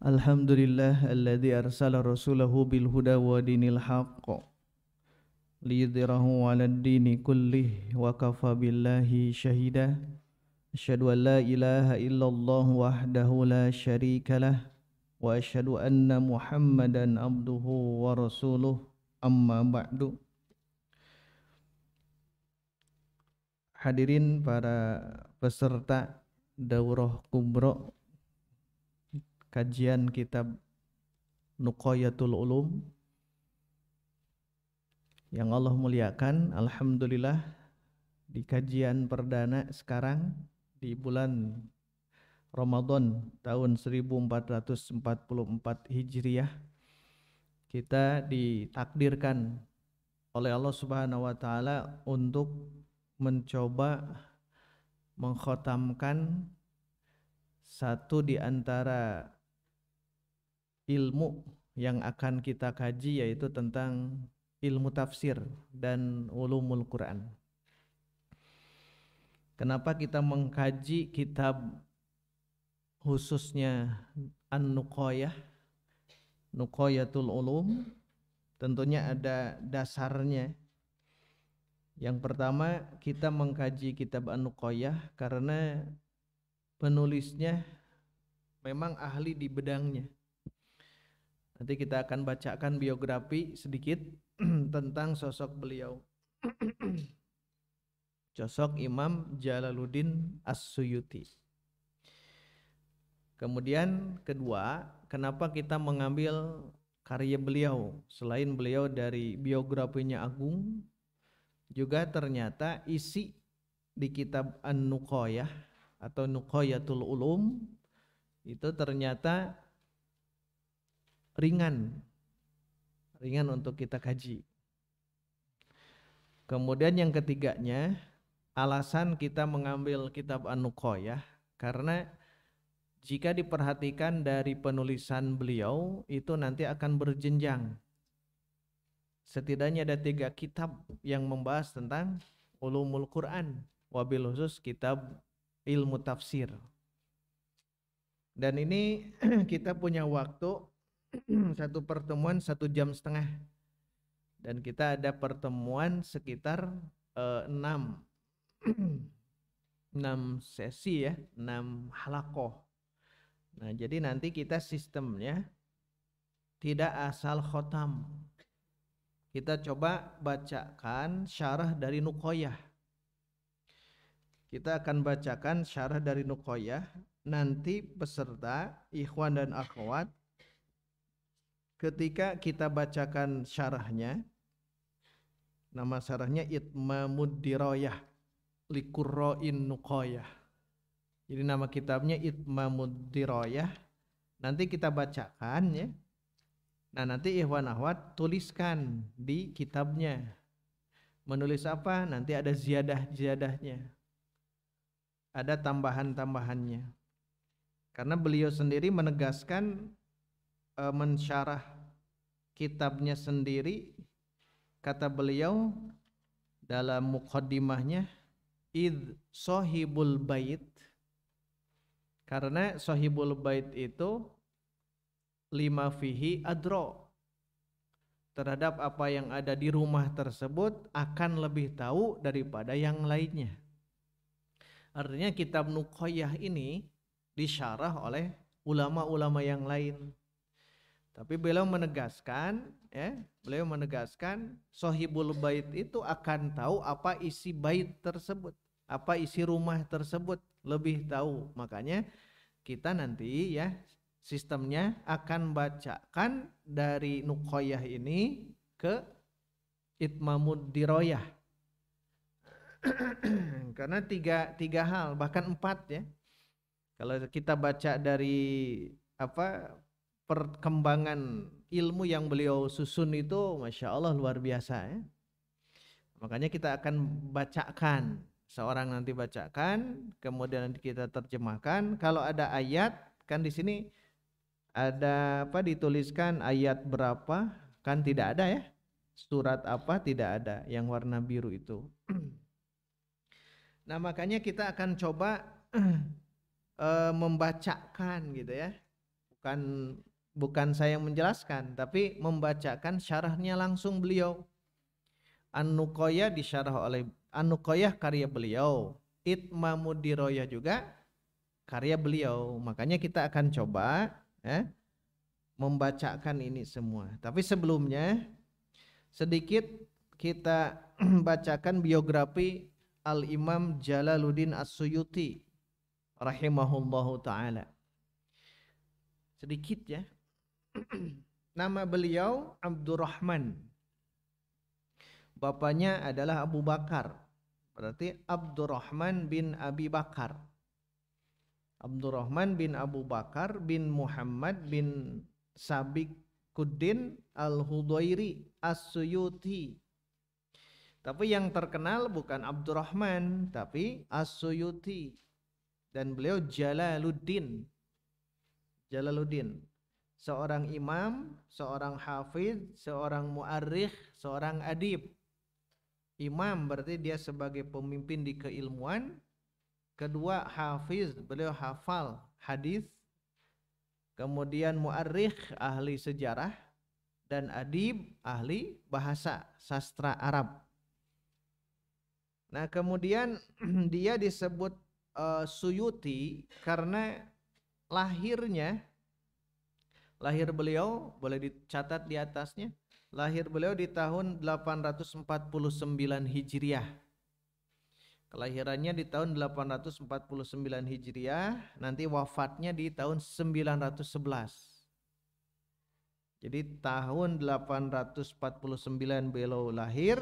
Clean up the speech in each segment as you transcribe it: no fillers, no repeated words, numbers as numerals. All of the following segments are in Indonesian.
Alhamdulillah alladzi arsala rasulahu bil huda wa dinil haqq liyudhhirahu 'alad dini kullih wa kafa billahi shahida. Asyhadu an la ilaha illallah wahdahu la syarika lah wa asyhadu anna Muhammadan abduhu wa rasuluh. Amma ba'du. Hadirin para peserta daurah kubra kajian kitab Nuqayatul Ulum yang Allah muliakan, alhamdulillah di kajian perdana sekarang di bulan Ramadan tahun 1444 Hijriah kita ditakdirkan oleh Allah Subhanahu wa taala untuk mencoba mengkhatamkan satu di antara ilmu yang akan kita kaji, yaitu tentang ilmu tafsir dan ulumul Quran. Kenapa kita mengkaji kitab khususnya An-Nuqayah, Nuqayatul Ulum? Tentunya ada dasarnya. Yang pertama, kita mengkaji kitab An-Nuqayah karena penulisnya memang ahli di bidangnya. Nanti kita akan bacakan biografi sedikit tentang sosok beliau. Sosok Imam Jalaluddin As-Suyuti. Kemudian kedua, kenapa kita mengambil karya beliau? Selain beliau dari biografinya agung, juga ternyata isi di kitab An-Nuqayah atau Nuqayatul Ulum itu ternyata ringan untuk kita kaji. Kemudian yang ketiganya, alasan kita mengambil kitab An-Nuqayah karena jika diperhatikan dari penulisan beliau itu nanti akan berjenjang. Setidaknya ada 3 kitab yang membahas tentang ulumul Quran, wabil khusus kitab ilmu tafsir. Dan ini kita punya waktu satu pertemuan 1,5 jam, dan kita ada pertemuan sekitar 6 sesi ya, 6 halaqah. Nah, jadi nanti kita sistemnya tidak asal khotam. Kita coba bacakan syarah dari Nuqayah. Kita akan bacakan syarah dari Nuqayah. Nanti peserta, ikhwan dan akhwat, ketika kita bacakan syarahnya, nama syarahnya Itmamud Dirayah liqurra'in Nuqayah. Jadi nama kitabnya Itmamud Dirayah. Nanti kita bacakan ya. Nah, nanti ikhwan akhwat tuliskan di kitabnya. Menulis apa? Nanti ada ziyadah-ziyadahnya. Ada tambahan-tambahannya. Karena beliau sendiri menegaskan mensyarah kitabnya sendiri, kata beliau dalam muqaddimahnya, id sahibul bait, karena sahibul bait itu lima fihi adro, terhadap apa yang ada di rumah tersebut akan lebih tahu daripada yang lainnya. Artinya kitab Nuqayah ini disyarah oleh ulama-ulama yang lain. Tapi beliau menegaskan sahibul bait itu akan tahu apa isi bait tersebut, apa isi rumah tersebut, lebih tahu. Makanya kita nanti ya sistemnya akan bacakan dari Nuqayah ini ke Itmamud Dirayah. Karena tiga hal, bahkan 4 ya. Kalau kita baca dari perkembangan ilmu yang beliau susun itu, masya Allah luar biasa ya. Makanya kita akan bacakan, seorang nanti bacakan, kemudian nanti kita terjemahkan. Kalau ada ayat, kan di sini ada dituliskan ayat berapa, kan tidak ada ya. Surat apa tidak ada yang warna biru itu. Nah, makanya kita akan coba membacakan gitu ya. bukan saya yang menjelaskan, tapi membacakan syarahnya langsung beliau. An-Nuqayah disyarah oleh An-Nuqayah karya beliau, Itmamud Diroyah juga karya beliau. Makanya kita akan coba membacakan ini semua. Tapi sebelumnya sedikit kita bacakan biografi Al-Imam Jalaluddin As-Suyuti rahimahullahu ta'ala. Sedikit ya. Nama beliau Abdurrahman. Bapaknya adalah Abu Bakar. Berarti Abdurrahman bin Abi Bakar. Abdurrahman bin Abu Bakar bin Muhammad bin Sabikuddin Al-Hudairi As-Suyuti. Tapi yang terkenal bukan Abdurrahman, tapi As-Suyuti. Dan beliau Jalaluddin. Jalaluddin. Seorang imam, seorang hafiz, seorang mu'arrikh, seorang adib. Imam berarti dia sebagai pemimpin di keilmuan. Kedua hafiz, beliau hafal hadis. Kemudian mu'arrikh, ahli sejarah. Dan adib, ahli bahasa sastra Arab. Nah kemudian dia disebut Suyuti karena lahir beliau boleh dicatat di atasnya, lahir beliau di tahun 849 Hijriah. Kelahirannya di tahun 849 Hijriah, nanti wafatnya di tahun 911. Jadi tahun 849 beliau lahir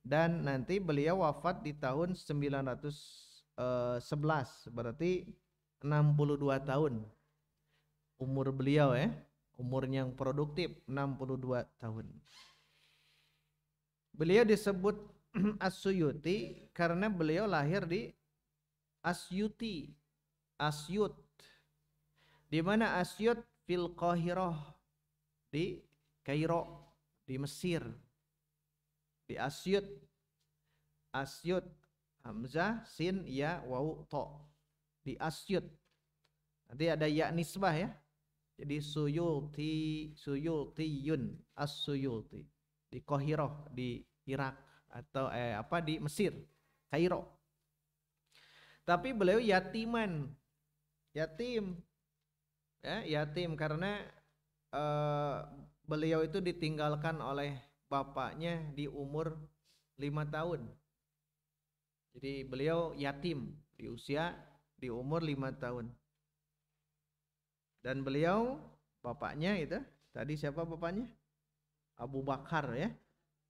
dan nanti beliau wafat di tahun 911, berarti 62 tahun umur beliau ya. Umur yang produktif 62 tahun. Beliau disebut As-Suyuti karena beliau lahir di Asyuti, Asyut. Di mana Asyut? Fil Qahirah, di Kairo, di Mesir. Di Asyut. Asyut, hamzah, sin, ya, waw, to. Di Asyut. Nanti ada ya nisbah ya. Jadi Suyutiyun, As-Suyuti. Di Qahirah, di Irak atau di Mesir, Kairo. Tapi beliau yatiman. Yatim. Ya, yatim karena beliau itu ditinggalkan oleh bapaknya di umur 5 tahun. Jadi beliau yatim di umur 5 tahun. Dan beliau bapaknya itu tadi siapa bapaknya? Abu Bakar ya.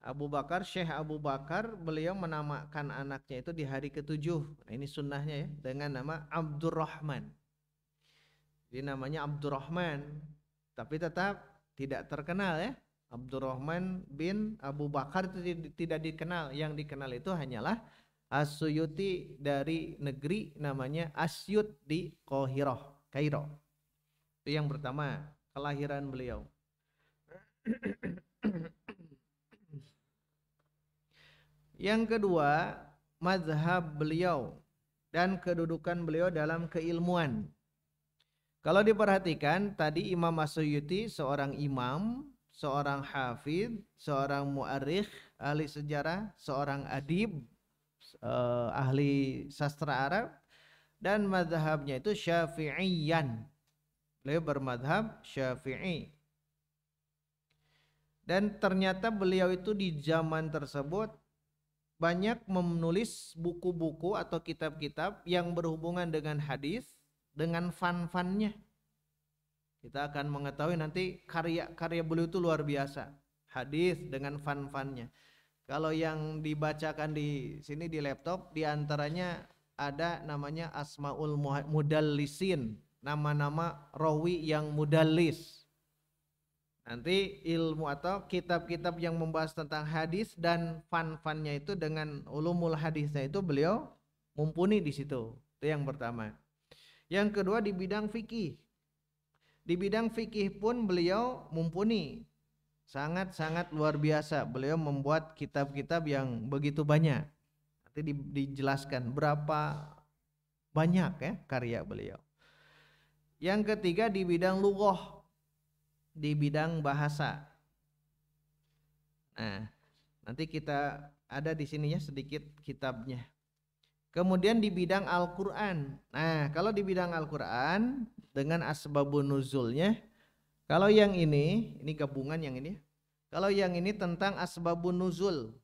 Abu Bakar, Syekh Abu Bakar, beliau menamakan anaknya itu di hari ke-7. Nah, ini sunnahnya ya, dengan nama Abdurrahman. Jadi namanya Abdurrahman, tapi tetap tidak terkenal ya. Abdurrahman bin Abu Bakar itu tidak dikenal. Yang dikenal itu hanyalah As-Suyuti dari negeri namanya Asyut di Qahirah, Kairo. Itu yang pertama, kelahiran beliau. Yang kedua, mazhab beliau dan kedudukan beliau dalam keilmuan. Kalau diperhatikan, tadi Imam As-Suyuti seorang imam, seorang hafidh, seorang mu'arrikh, ahli sejarah, seorang adib, ahli sastra Arab, dan mazhabnya itu Syafi'iyan. Beliau bermadhab Syafi'i. Dan ternyata beliau itu di zaman tersebut banyak menulis buku-buku atau kitab-kitab yang berhubungan dengan hadis dengan fan-fannya. Kita akan mengetahui nanti karya-karya beliau itu luar biasa. Hadis dengan fan-fannya. Kalau yang dibacakan di sini di laptop, diantaranya ada namanya Asmaul Mudallisin. Nama-nama rawi yang mudallis. Nanti ilmu atau kitab-kitab yang membahas tentang hadis dan fan-fannya itu dengan ulumul hadisnya itu beliau mumpuni di situ. Itu yang pertama. Yang kedua di bidang fikih. Di bidang fikih pun beliau mumpuni. Sangat-sangat luar biasa. Beliau membuat kitab-kitab yang begitu banyak. Nanti dijelaskan berapa banyak ya karya beliau. Yang ketiga di bidang lughah. di bidang bahasa. Nah, nanti kita ada di sini ya sedikit kitabnya. Kemudian di bidang Al-Qur'an. Nah, kalau di bidang Al-Qur'an dengan asbabun nuzulnya, kalau yang ini gabungan yang ini. Kalau yang ini tentang asbabun nuzul.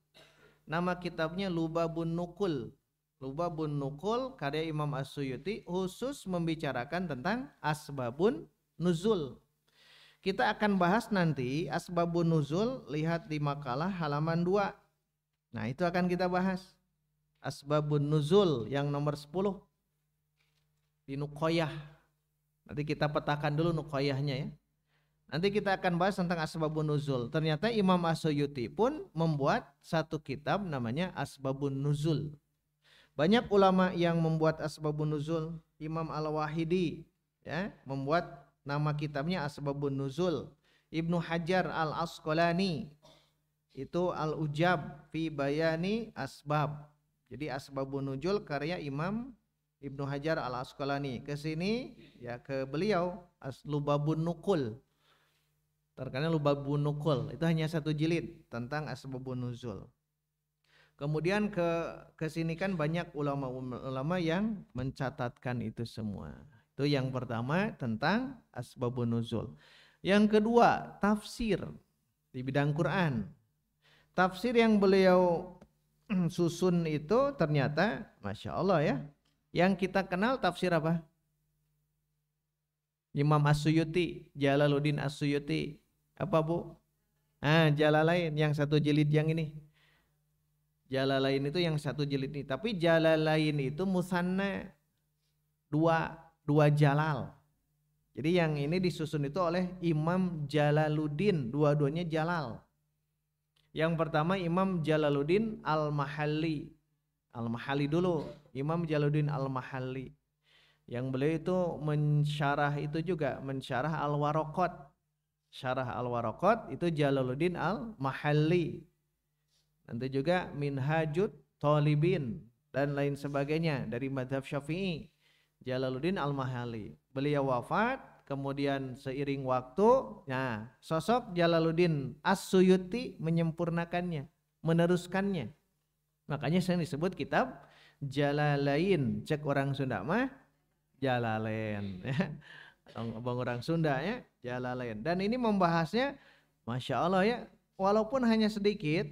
Nama kitabnya Lubabun Nukul. Lubabun Nukul karya Imam As-Suyuti khusus membicarakan tentang asbabun nuzul. Kita akan bahas nanti asbabun nuzul, lihat di makalah halaman 2. Nah, itu akan kita bahas. Asbabun nuzul yang nomor 10 di Nuqoyah. Nanti kita petakan dulu Nuqoyahnya ya. Nanti kita akan bahas tentang asbabun nuzul. Ternyata Imam As-Suyuti pun membuat satu kitab namanya Asbabun Nuzul. Banyak ulama yang membuat asbabun nuzul. Imam Al-Wahidi ya membuat nama kitabnya Asbabun Nuzul. Ibnu Hajar Al-Asqalani itu Al-Ujab fi Bayani Asbab. Jadi Asbabun Nuzul karya Imam Ibnu Hajar Al-Asqalani. Ke sini ya ke beliau Lubabun Nukul. Terkadang Lubabun Nukul itu hanya satu jilid tentang asbabun nuzul. Kemudian ke sini kan banyak ulama-ulama yang mencatatkan itu semua. Itu yang pertama tentang asbabun nuzul. Yang kedua, tafsir di bidang Quran. Tafsir yang beliau susun itu ternyata Masya Allah ya. Yang kita kenal tafsir apa? Imam As-Suyuti, Jalaluddin As-Suyuti. Apa Bu? Jalalain yang satu jilid yang ini. Jalalain itu yang satu jilid ini. Tapi Jalalain itu musanna, dua jalal. Jadi yang ini disusun itu oleh Imam Jalaluddin, dua-duanya jalal. Yang pertama Imam Jalaluddin Al-Mahalli. Al-Mahalli dulu, Imam Jalaluddin Al-Mahalli. Yang beliau itu mensyarah itu juga, mensyarah Al-Waraqat. Syarah Al-Waraqat itu Jalaluddin Al-Mahalli. Nanti juga Minhajut Thalibin dan lain sebagainya dari mazhab Syafi'i. Jalaluddin Al-Mahalli. Beliau wafat, kemudian seiring waktu, nah sosok Jalaluddin As-Suyuti menyempurnakannya, meneruskannya. Makanya saya disebut kitab Jalalain. Cek orang Sunda mah Jalalain. Abang orang Sunda ya, Jalalain. Dan ini membahasnya Masya Allah ya, walaupun hanya sedikit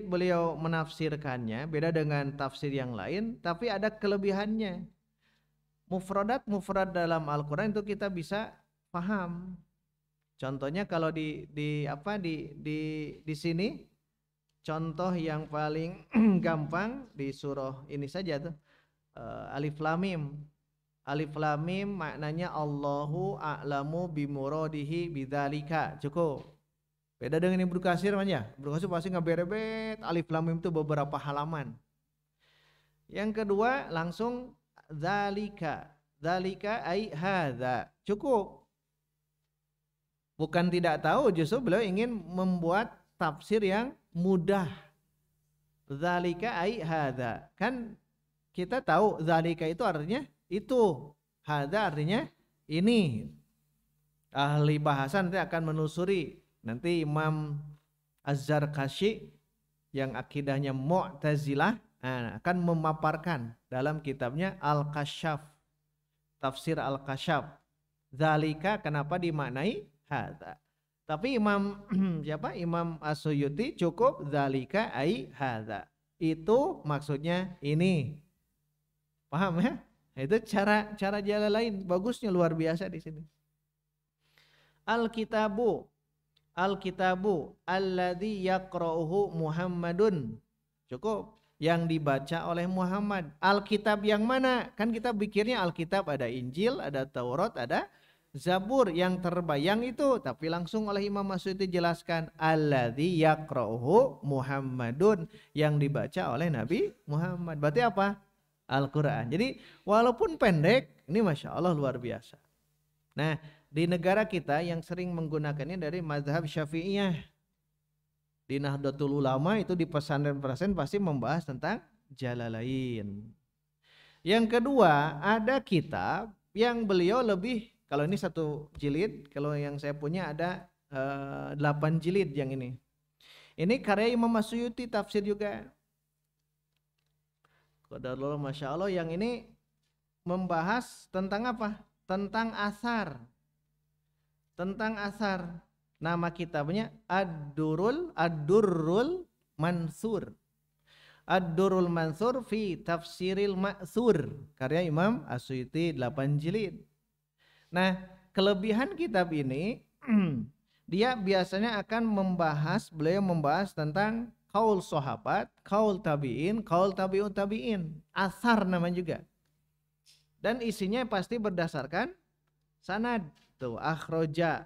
beliau menafsirkannya, beda dengan tafsir yang lain, tapi ada kelebihannya. Mufrad dalam Al-Quran itu kita bisa paham. Contohnya kalau di sini, contoh yang paling gampang di surah ini saja tuh, Alif Lam Mim. Alif Lam Mim maknanya Allahu a'lamu bimuradihi bidzalika. Cukup. Beda dengan Ibnu Katsir ya. Ibnu Katsir pasti ngeberebet Alif Lam Mim itu beberapa halaman. Yang kedua langsung dzalika. Dzalika ai hadza. Cukup. Bukan tidak tahu, justru beliau ingin membuat tafsir yang mudah. Dzalika ai hadza. Kan kita tahu dzalika itu artinya itu, hadza artinya ini. Ahli bahasa nanti akan menelusuri. Nanti Imam Az-Zarkashi yang akidahnya Mu'tazilah akan memaparkan dalam kitabnya Al-Kasyaf, tafsir Al-Kasyaf. Dzalika kenapa dimaknai hadza. Tapi Imam As-Suyuti cukup dzalika ai hadza. Itu maksudnya ini. Paham ya? Itu cara Jalalain bagusnya luar biasa di sini. Alkitabu alladzi yaqra'uhu Muhammadun. Cukup, yang dibaca oleh Muhammad. Alkitab yang mana? Kan kita pikirnya Alkitab ada Injil, ada Taurat, ada Zabur, yang terbayang itu, tapi langsung oleh Imam As-Suyuti jelaskan alladzi yaqra'uhu Muhammadun, yang dibaca oleh Nabi Muhammad. Berarti apa? Al-Quran. Jadi walaupun pendek, ini Masya Allah luar biasa. Nah, di negara kita yang sering menggunakannya dari mazhab Syafi'iyah. Di Nahdlatul Ulama itu di pesantren-pesantren pasti membahas tentang Jalalain. Yang kedua, ada kitab yang beliau lebih Kalau ini 1 jilid, kalau yang saya punya ada 8 jilid yang ini. Ini karya Imam As-Suyuti tafsir juga. Qadarullah, Masya Allah, yang ini membahas tentang apa? Tentang asar. Tentang asar. Nama kitabnya Ad-Durrul Mansur. Ad-Durrul Mansur fi Tafsiril Ma'sur, karya Imam As-Suyuti 8 jilid. Nah, kelebihan kitab ini dia biasanya akan beliau membahas tentang kaul sahabat, kaul tabi'in, kaul tabi'ut tabi'in, asar namanya juga. Dan isinya pasti berdasarkan sanad. Tuh, akhroja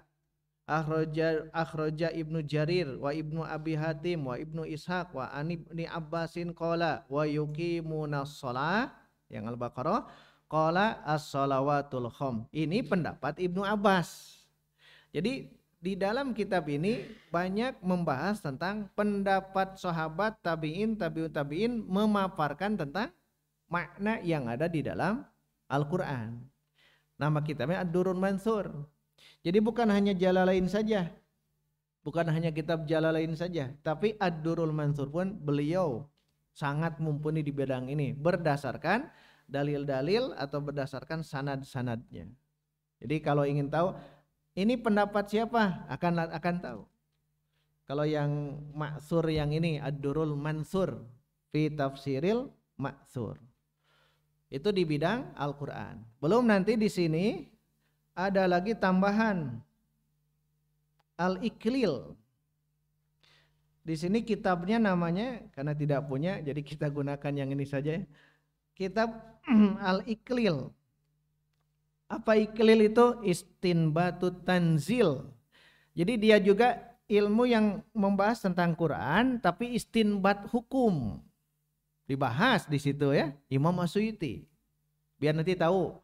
Ibnu Jarir wa Ibnu Abi Hatim wa Ibnu Ishaq wa Ibni Abbasin qala wa yuqimunas shalah, yang Al-Baqarah, qala as-shalawatul kham. Ini pendapat Ibnu Abbas. Jadi di dalam kitab ini banyak membahas tentang pendapat sahabat, tabi'in, tabi'ut tabi'in, memaparkan tentang makna yang ada di dalam Al-Qur'an. Nama kitabnya Ad-Durrul Mansur. Jadi bukan hanya Jalalain saja, bukan hanya kitab Jalalain saja, tapi Ad-Durrul Mansur pun beliau sangat mumpuni di bidang ini berdasarkan dalil-dalil atau berdasarkan sanad-sanadnya. Jadi kalau ingin tahu ini pendapat siapa, akan tahu. Kalau yang Ma'sur yang ini Ad-Durrul Mansur fi Tafsiril Ma'sur, itu di bidang Al-Qur'an. Belum nanti di sini ada lagi tambahan Al-Iqlil. Di sini kitabnya namanya, karena tidak punya jadi kita gunakan yang ini saja. Kitab Al-Iqlil. Apa Iqlil itu? Istinbatut Tanzil. Jadi dia juga ilmu yang membahas tentang Quran tapi istinbat hukum. Dibahas di situ ya, Imam As-Suyuti. Biar nanti tahu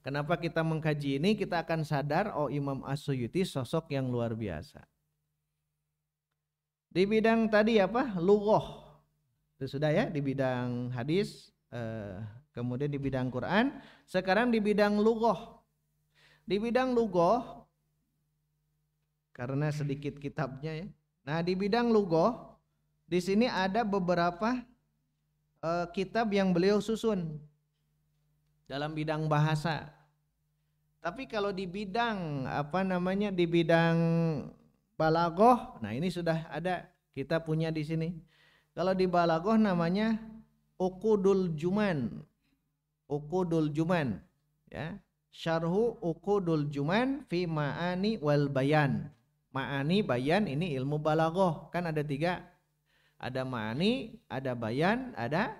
kenapa kita mengkaji ini, kita akan sadar oh Imam As-Suyuti sosok yang luar biasa. Di bidang tadi apa? Lughah. Itu sudah ya, di bidang hadis, kemudian di bidang Quran, sekarang di bidang lughah. Di bidang lughah karena sedikit kitabnya ya. Nah, di bidang lughah di sini ada beberapa kitab yang beliau susun dalam bidang bahasa. Tapi kalau di bidang di bidang balaghah, nah ini sudah ada, kita punya di sini. Kalau di balaghah namanya Uqudul Juman. Uqudul Juman ya. Syarhu Uqudul Juman fi Ma'ani wal Bayan. Ma'ani, bayan, ini ilmu balaghah. Kan ada 3. Ada ma'ani, ada bayan, ada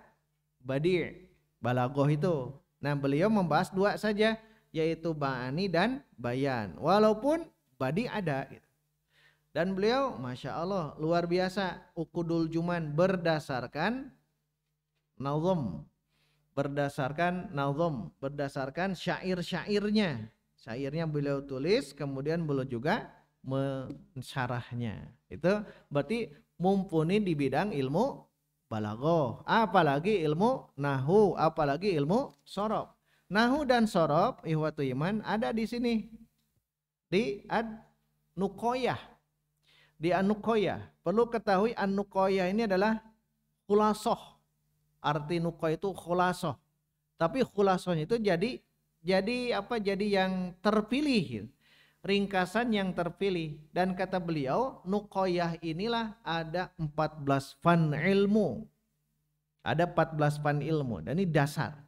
badi'. Balaghah itu. Nah, beliau membahas 2 saja, yaitu ma'ani dan bayan. Walaupun badi' ada gitu. Dan beliau Masya Allah luar biasa. Uqudul Juman berdasarkan nazm, berdasarkan syair-syairnya. Syairnya beliau tulis, kemudian beliau juga mensyarahnya. Itu berarti mumpuni di bidang ilmu balaghah, apalagi ilmu nahwu, apalagi ilmu sorof. Nahwu dan sorof ihwatu iman ada di sini di An-Nuqoyah. Di An-Nuqoyah perlu ketahui An-Nuqoyah ini adalah khulasoh. Arti nuqoyah itu khulasoh. Tapi khulasohnya itu jadi yang terpilih, ringkasan yang terpilih. Dan kata beliau, nuqoyah inilah ada 14 fan ilmu. Ada 14 fan ilmu, dan ini dasar.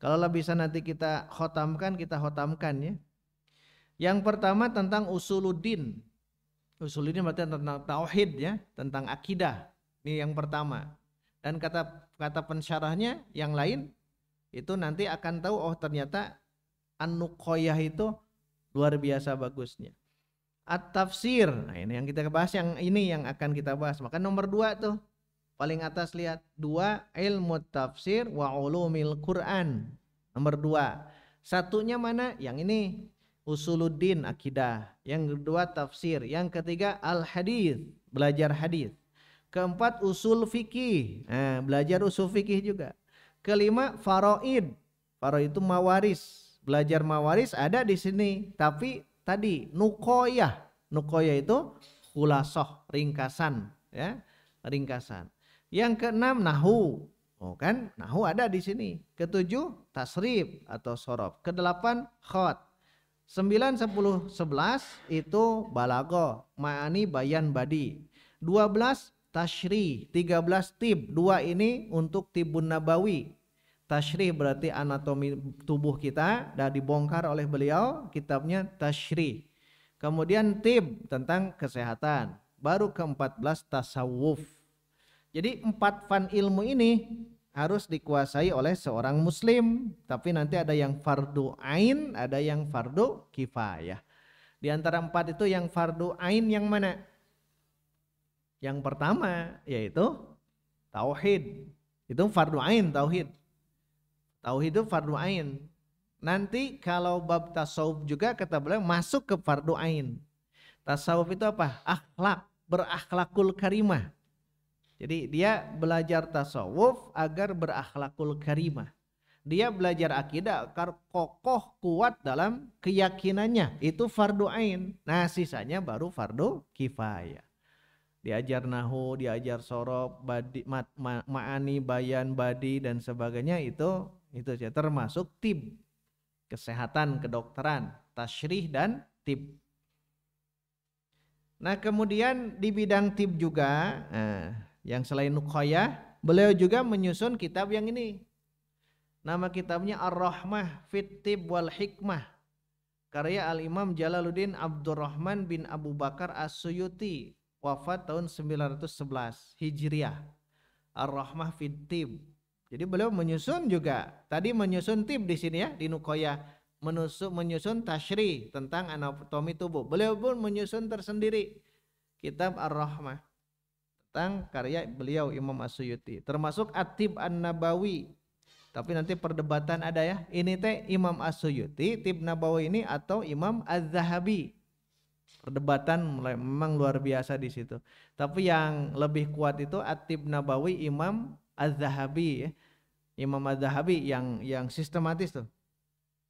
Kalau bisa nanti kita khotamkan ya. Yang pertama tentang usuluddin. Usuluddin berarti tentang tauhid ya, tentang akidah. Ini yang pertama. Dan kata pensyarahnya yang lain itu nanti akan tahu oh ternyata An-Nuqoyah itu luar biasa bagusnya. At-Tafsir. Nah, ini yang kita bahas, yang ini yang akan kita bahas. Maka nomor 2 tuh paling atas lihat 2 ilmu tafsir wa ulumil Quran. Nomor 2. Satunya mana? Yang ini usuluddin akidah. Yang kedua tafsir. Yang ketiga al-hadis, belajar hadis. Keempat usul fikih, belajar usul fikih juga. Kelima faraid, faraid itu mawaris, Belajar mawaris ada di sini, tapi tadi nukoyah. Nukoyah itu khulasoh, ringkasan, ya, ringkasan. Yang keenam nahu. Oh kan, nahu ada di sini. Ketujuh tasrif atau sorof. Kedelapan khot. 9, 10, 11 itu balago, ma'ani, bayan, badi. 12 tashri, 13 tib. Dua ini untuk tibun nabawi. Tashri berarti anatomi tubuh kita, dan dibongkar oleh beliau kitabnya Tashri. Kemudian tib tentang kesehatan. Baru ke-14 tasawuf. Jadi 4 fan ilmu ini harus dikuasai oleh seorang muslim. Tapi nanti ada yang fardu ain, ada yang fardu kifayah. Di antara 4 itu yang fardu ain yang mana? Yang pertama yaitu tauhid. Itu fardu ain, tauhid. Tauhid itu fardu ain. Nanti kalau bab tasawuf juga kata beliau masuk ke fardu ain. Tasawuf itu apa? Akhlak, berakhlakul karimah. Jadi dia belajar tasawuf agar berakhlakul karimah. Dia belajar akidah agar kokoh kuat dalam keyakinannya. Itu fardu ain. Nah sisanya baru fardu kifayah. Diajar nahu, diajar sorof, badi, ma'ani, bayan, badi dan sebagainya itu saja termasuk tib. Kesehatan, kedokteran, tasyrih dan tib. Nah kemudian di bidang tib juga, yang selain nuqayah, beliau juga menyusun kitab yang ini. Nama kitabnya Ar-Rahmah Fit Tib wal Hikmah. Karya Al-Imam Jalaluddin Abdurrahman bin Abu Bakar As-Suyuti. Wafat tahun 911 Hijriah. Ar-Rahmah Fit Tib. Jadi beliau menyusun juga. Tadi menyusun tib di sini ya, di nuqayah. Menyusun tashri tentang anatomi tubuh. Beliau pun menyusun tersendiri kitab Ar-Rahmah tentang karya beliau Imam As-Suyuti, termasuk At-Tib An-Nabawi. Tapi nanti perdebatan ada ya, ini teh Imam As-Suyuti Tib Nabawi ini atau Imam Az-Zahabi. Perdebatan memang luar biasa di situ. Tapi yang lebih kuat itu At-Tib Nabawi Imam Az-Zahabi ya. Imam Az-Zahabi yang sistematis tuh.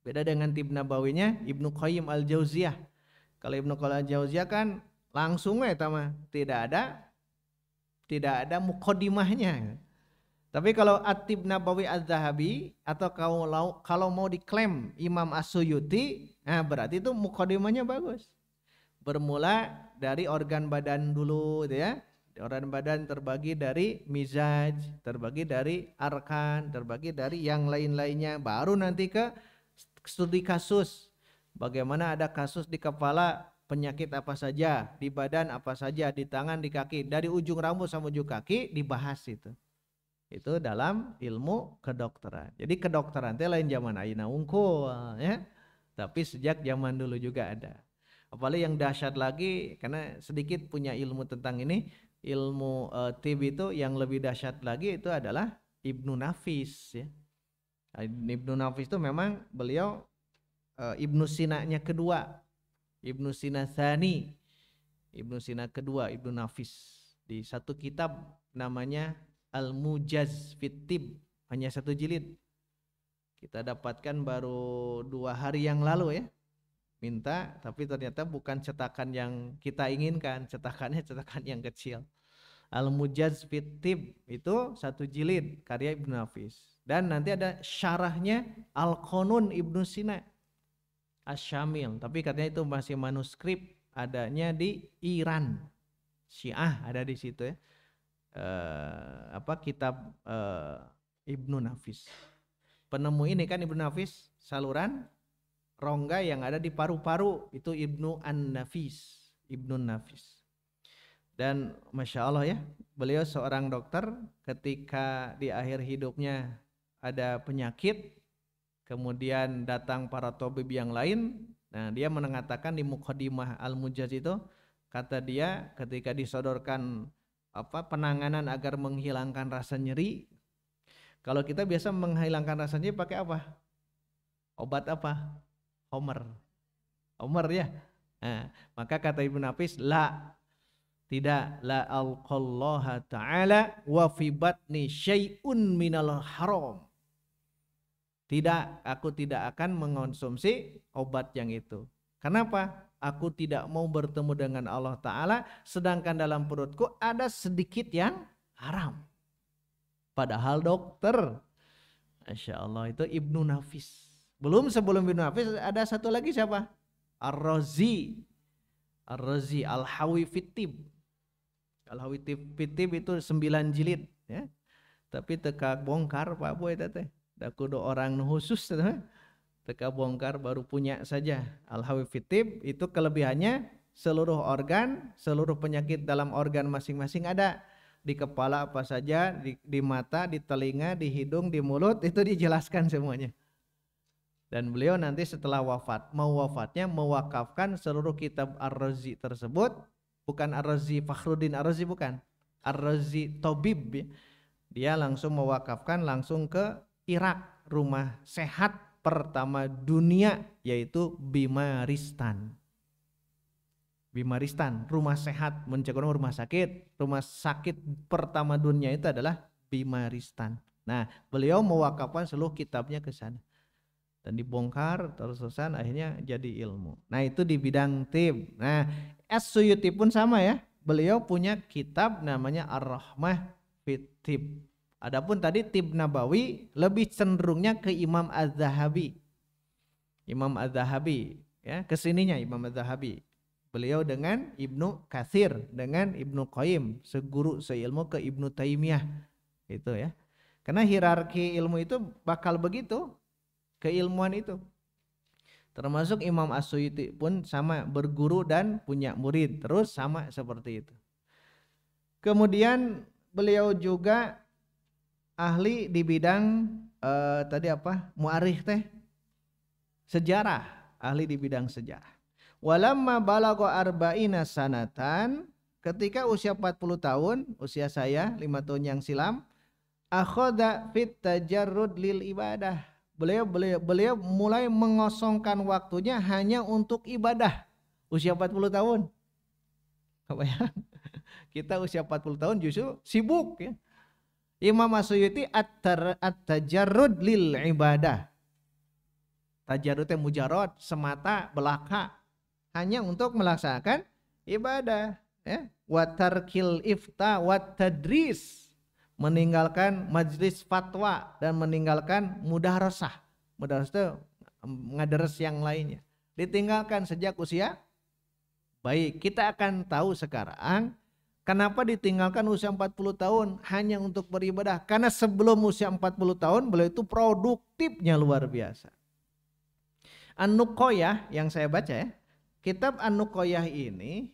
Beda dengan Tib Nabawinya Ibnu Qayyim Al-Jauziyah. Kalau Ibnu Qayyim Al-Jauziyah kan langsung tidak ada muqaddimahnya. Tapi kalau At-Tib Nabawi Az-Zahabi atau kalau mau diklaim Imam As-Suyuti, nah berarti itu muqaddimahnya bagus. Bermula dari organ badan dulu gitu ya. Organ badan terbagi dari mizaj, terbagi dari arkan, terbagi dari yang lain-lainnya. Baru nanti ke studi kasus. Bagaimana ada kasus di kepala, penyakit apa saja, di badan apa saja, di tangan, di kaki, dari ujung rambut sampai ujung kaki dibahas itu. Itu dalam ilmu kedokteran. Jadi kedokteran itu lain zaman ayeuna unggul ya. Tapi sejak zaman dulu juga ada. Apalagi yang dahsyat lagi karena sedikit punya ilmu tentang ini, ilmu tib itu yang lebih dahsyat lagi itu adalah Ibnu Nafis ya. Ibnu Nafis itu memang beliau Ibnu Sinanya kedua. Ibnu Sina Tsani. Ibnu Sina kedua, Ibnu Nafis. Di satu kitab namanya Al-Mujaz Fit Tib, hanya 1 jilid. Kita dapatkan baru 2 hari yang lalu ya. Minta, tapi ternyata bukan cetakan yang kita inginkan, cetakannya cetakan yang kecil. Al-Mujaz Fit Tib itu 1 jilid karya Ibnu Nafis. Dan nanti ada syarahnya Al-Qanun Ibnu Sina Asy-Syamil, tapi katanya itu masih manuskrip, adanya di Iran. Syiah ada di situ ya. Kitab Ibnu Nafis. Penemu ini kan Ibnu Nafis, saluran rongga yang ada di paru-paru itu Ibnu An-Nafis, Ibnu Nafis. Dan Masya Allah ya, beliau seorang dokter ketika di akhir hidupnya ada penyakit, kemudian datang para tabib yang lain. Nah dia mengatakan di Muqaddimah Al-Mujaz itu, kata dia ketika disodorkan penanganan agar menghilangkan rasa nyeri. Kalau kita biasa menghilangkan rasa nyeri pakai apa? Obat apa? Homer ya. Nah, maka kata Ibnu Nafis, tidak, la alqallaha ta'ala wa fi batni syai'un minal haram. Tidak, aku tidak akan mengonsumsi obat yang itu. Kenapa? Aku tidak mau bertemu dengan Allah Ta'ala, sedangkan dalam perutku ada sedikit yang haram. Padahal dokter, Masya Allah, itu Ibnu Nafis. Sebelum Ibnu Nafis ada satu lagi siapa? Ar-Razi. Ar-Razi Al-Hawi Fitib. Al-Hawi Fitib itu 9 jilid. Ya. Tapi teka bongkar Pak Boy teh. Da kudu orang khusus teh. Teka bongkar baru punya saja. Al-Hawi Fitib itu kelebihannya seluruh organ, seluruh penyakit dalam organ masing-masing ada. Di kepala apa saja, di mata, di telinga, di hidung, di mulut, itu dijelaskan semuanya. Dan beliau nanti setelah wafatnya mewakafkan seluruh kitab Ar-Razi tersebut, bukan Ar-Razi Fakhruddin Ar-Razi, bukan Ar-Razi Tobib. Dia langsung mewakafkan langsung ke Irak, rumah sehat pertama dunia, yaitu Bimaristan. Bimaristan, rumah sehat, mencegah rumah sakit. Rumah sakit pertama dunia itu adalah Bimaristan. Nah, beliau mewakafkan seluruh kitabnya ke sana. Dan dibongkar terus-terusan akhirnya jadi ilmu. Nah, itu di bidang tib. Nah, As-Suyuti pun sama ya. Beliau punya kitab namanya Ar-Rahmah fit Tib. Adapun tadi Tib Nabawi lebih cenderungnya ke Imam Az-Zahabi. Imam Az-Zahabi ya, kesininya Imam Az-Zahabi. Beliau dengan Ibnu Katsir, dengan Ibnu Qayyim, seguru seilmu ke Ibnu Taimiyah. Itu ya. Karena hierarki ilmu itu bakal begitu, keilmuan itu. Termasuk Imam As-Suyuti pun sama, berguru dan punya murid, terus sama seperti itu. Kemudian beliau juga ahli di bidang tadi apa? Mu'arikh teh. Sejarah, ahli di bidang sejarah. Walamma balagha arba'ina sanatan, ketika usia 40 tahun, usia saya 5 tahun yang silam, akhadha fit tajarrud lil ibadah. Beliau mulai mengosongkan waktunya hanya untuk ibadah. Usia 40 tahun. Kebayang? Kita usia 40 tahun justru sibuk ya. Imam As-Suyuti at-tajarrud lil ibadah. Tajarrud mujarrad, semata belaka, hanya untuk melaksanakan ibadah ya. Wa tarkil ifta wa tadris, meninggalkan majlis fatwa dan meninggalkan mudarasah. Mudarasah itu ngadares yang lainnya. Ditinggalkan sejak usia baik. Kita akan tahu sekarang kenapa ditinggalkan usia 40 tahun hanya untuk beribadah. Karena sebelum usia 40 tahun beliau itu produktifnya luar biasa. An-Nuqoyah yang saya baca ya, kitab An-Nuqoyah ini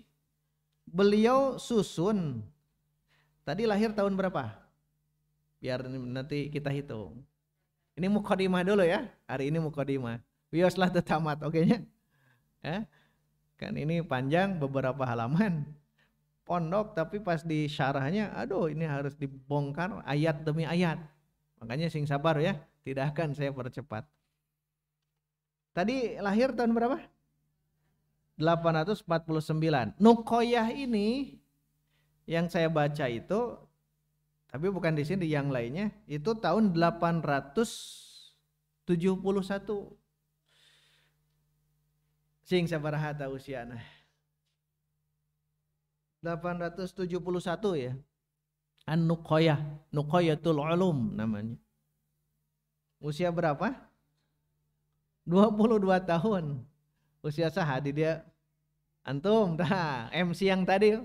beliau susun. Tadi lahir tahun berapa? Biar nanti kita hitung. Ini mukadimah dulu ya. Hari ini mukadimah. Biaslah tamat, oke nya? Ya. Kan ini panjang beberapa halaman. Pondok tapi pas di syarahnya, aduh ini harus dibongkar ayat demi ayat. Makanya sing sabar ya, tidak akan saya percepat. Tadi lahir tahun berapa? 849. Nuqoyah ini yang saya baca itu, tapi bukan di sini, yang lainnya itu tahun 871. Sing sabaraha ta usiana? 871 ya. An-Nuqoyah, Nuqoyatul Ulum namanya. Usia berapa? 22 tahun. Usia sahadi dia. Antum dah MC yang tadi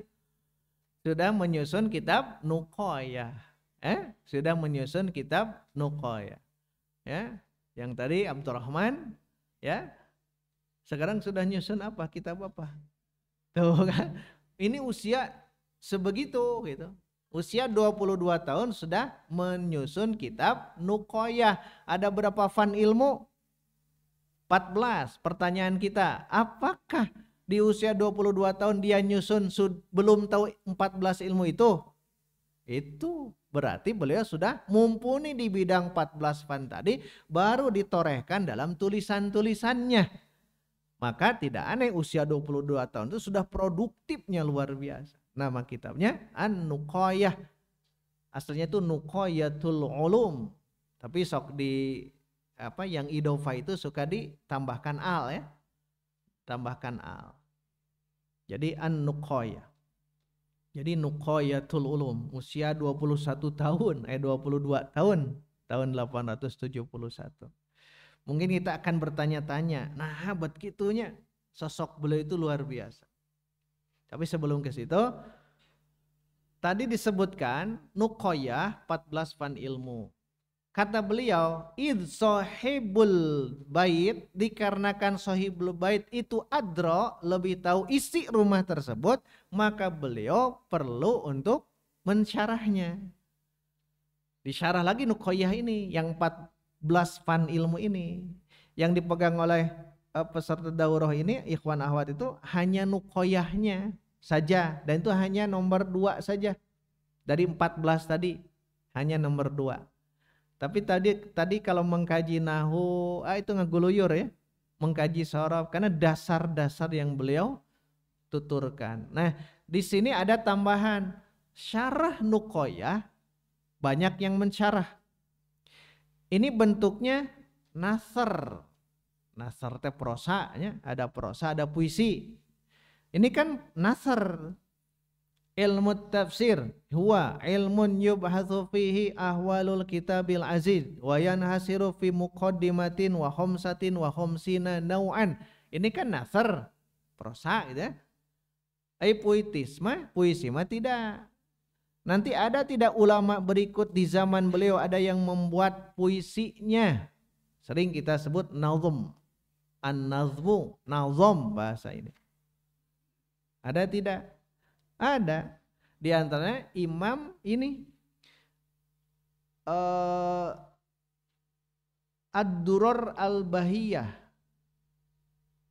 sudah menyusun kitab Nuqoyah. Sudah menyusun kitab Nuqoyah. Ya, yang tadi Abdurrahman ya. Sekarang sudah nyusun apa? Kitab apa? Tuh kan. Ini usia sebegitu gitu. Usia 22 tahun sudah menyusun kitab Nuqoyah. Ada berapa fan ilmu? 14. Pertanyaan kita, apakah di usia 22 tahun dia nyusun belum tahu 14 ilmu itu? Itu berarti beliau sudah mumpuni di bidang 14 fan tadi, baru ditorehkan dalam tulisan-tulisannya. Maka tidak aneh usia 22 tahun itu sudah produktifnya luar biasa. Nama kitabnya An-Nuqoyah. Aslinya itu Nuqoyatul Ulum. Tapi sok di yang idofa itu suka ditambahkan al ya. Tambahkan al. Jadi an-nuqoyah. Jadi nuqoyatul ulum usia 21 tahun, 22 tahun, tahun 871. Mungkin kita akan bertanya-tanya, nah buat gitunya sosok beliau itu luar biasa. Tapi sebelum ke situ, tadi disebutkan nuqoyah 14 fan ilmu. Kata beliau, id sahibul bait, dikarenakan sahibul bait itu adro, lebih tahu isi rumah tersebut, maka beliau perlu untuk mensyarahnya. Disyarah lagi nuqoyah ini, yang 14 fan ilmu ini, yang dipegang oleh peserta daurah ini, ikhwan akhwat itu hanya nuqoyahnya saja, dan itu hanya nomor 2 saja. Dari 14 tadi, hanya nomor 2. Tapi tadi kalau mengkaji nahu, itu ngeguluyur ya, mengkaji sorof karena dasar-dasar yang beliau tuturkan. Nah, di sini ada tambahan syarah nuqoyah, banyak yang mensyarah. Ini bentuknya nasr. Nasr teh prosanya, ada prosa, ada puisi. Ini kan nasr. Ilmu tafsir huwa ilmun yubhatsu fihi ahwalul kitabil aziz wa yanhasiru fi muqaddimatin wa khamsatin wa khamsina nau'an. Ini kan nasr, prosa gitu ya. Puisi mah tidak. Nanti ada tidak ulama berikut di zaman beliau ada yang membuat puisinya. Sering kita sebut nazm. An-nazmu, nazm bahasa ini. Ada tidak? Ada. Di antaranya Imam ini Ad-Durar Al-Bahiyah.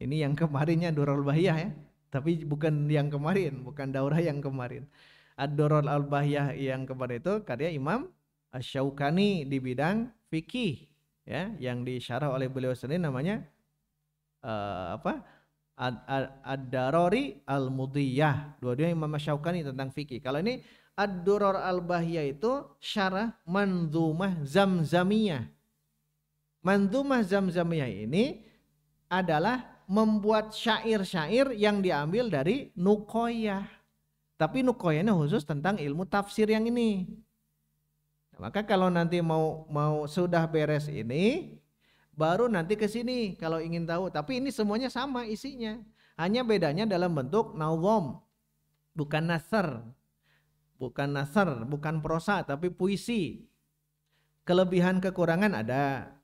Ini yang kemarinnya Durar Al-Bahiyah ya. Tapi bukan yang kemarin, bukan daurah yang kemarin. Ad-Durar Al-Bahiyah yang kemarin itu karya Imam Asy-Syaukani di bidang fikih ya, yang disyarah oleh beliau sendiri namanya Ad-Darari Al-Mudiyah. Dua-duanya Imam Asy-Syaukani tentang fikih. Kalau ini Ad-Durar Al-Bahiyah itu syarah Manzumah Zamzamiyah. Manzumah Zamzamiyah ini adalah membuat syair-syair yang diambil dari nuqoyah. Tapi nuqoyahnya khusus tentang ilmu tafsir yang ini. Maka kalau nanti mau sudah beres ini, baru nanti ke sini kalau ingin tahu. Tapi ini semuanya sama isinya. Hanya bedanya dalam bentuk nazm, bukan nasr. Bukan nasr, bukan prosa, tapi puisi. Kelebihan kekurangan ada.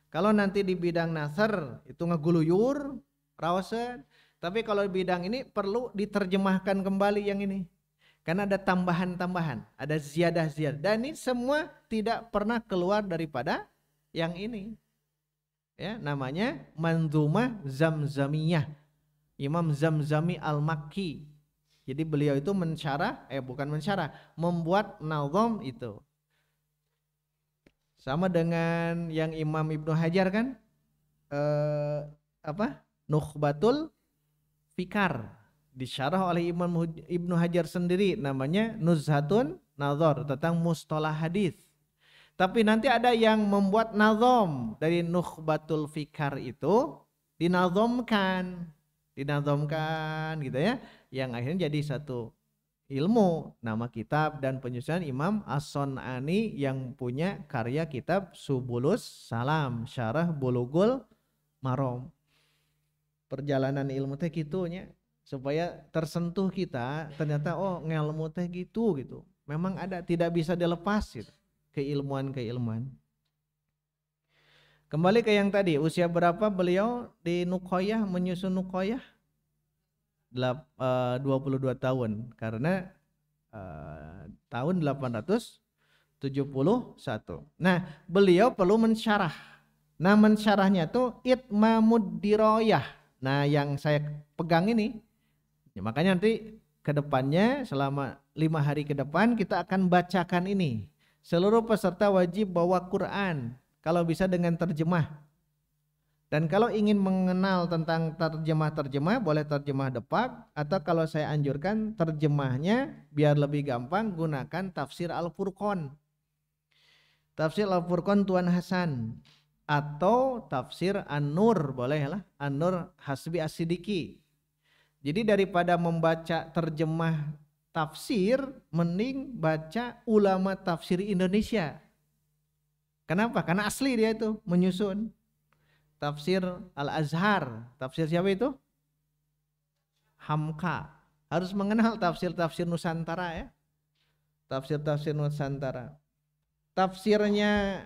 Kalau nanti di bidang nasr itu ngeguluyur, rawasan. Tapi kalau di bidang ini perlu diterjemahkan kembali yang ini. Karena ada tambahan-tambahan, ada ziyadah-ziyadah. Dan ini semua tidak pernah keluar daripada yang ini. Ya, namanya Manzumah Zamzamiyah. Imam Zamzami Al-Makki. Jadi beliau itu membuat nazm itu. Sama dengan yang Imam Ibnu Hajar kan? Nukhbatul Fikar. Disyarah oleh Imam Ibnu Hajar sendiri, namanya Nuzhatun Nazar, tentang mustalah hadis. Tapi nanti ada yang membuat nazom dari Nukhbatul Fikar itu dinazomkan gitu ya, yang akhirnya jadi satu ilmu, nama kitab dan penyusunan Imam As-Sun'ani yang punya karya kitab Subulus Salam, Syarah Bulughul Maram. Perjalanan ilmu teh gitunya, supaya tersentuh kita, ternyata ngelmu teh gitu. Memang ada, tidak bisa dilepas gitu. Keilmuan. Kembali ke yang tadi, usia berapa beliau di nuqoyah, menyusun nuqoyah? 22 tahun, karena tahun 871. Nah, beliau perlu mensyarah. Nah, mensyarahnya tuh Itmamud Diroyah. Nah, yang saya pegang ini, ya, makanya nanti ke depannya selama 5 hari ke depan kita akan bacakan ini. Seluruh peserta wajib bawa Quran, kalau bisa dengan terjemah. Dan kalau ingin mengenal tentang terjemah boleh terjemah depak, atau kalau saya anjurkan terjemahnya biar lebih gampang gunakan tafsir Al-Furqan. Tafsir Al-Furqan Tuan Hasan. atau tafsir An-Nur, bolehlah An-Nur Hasbi As-Siddiqi. Jadi daripada membaca terjemah tafsir, mending baca ulama tafsir Indonesia. Kenapa? Karena asli dia itu menyusun. Tafsir Al-Azhar, tafsir siapa itu? Hamka. Harus mengenal tafsir-tafsir Nusantara ya. Tafsir-tafsir Nusantara. Tafsirnya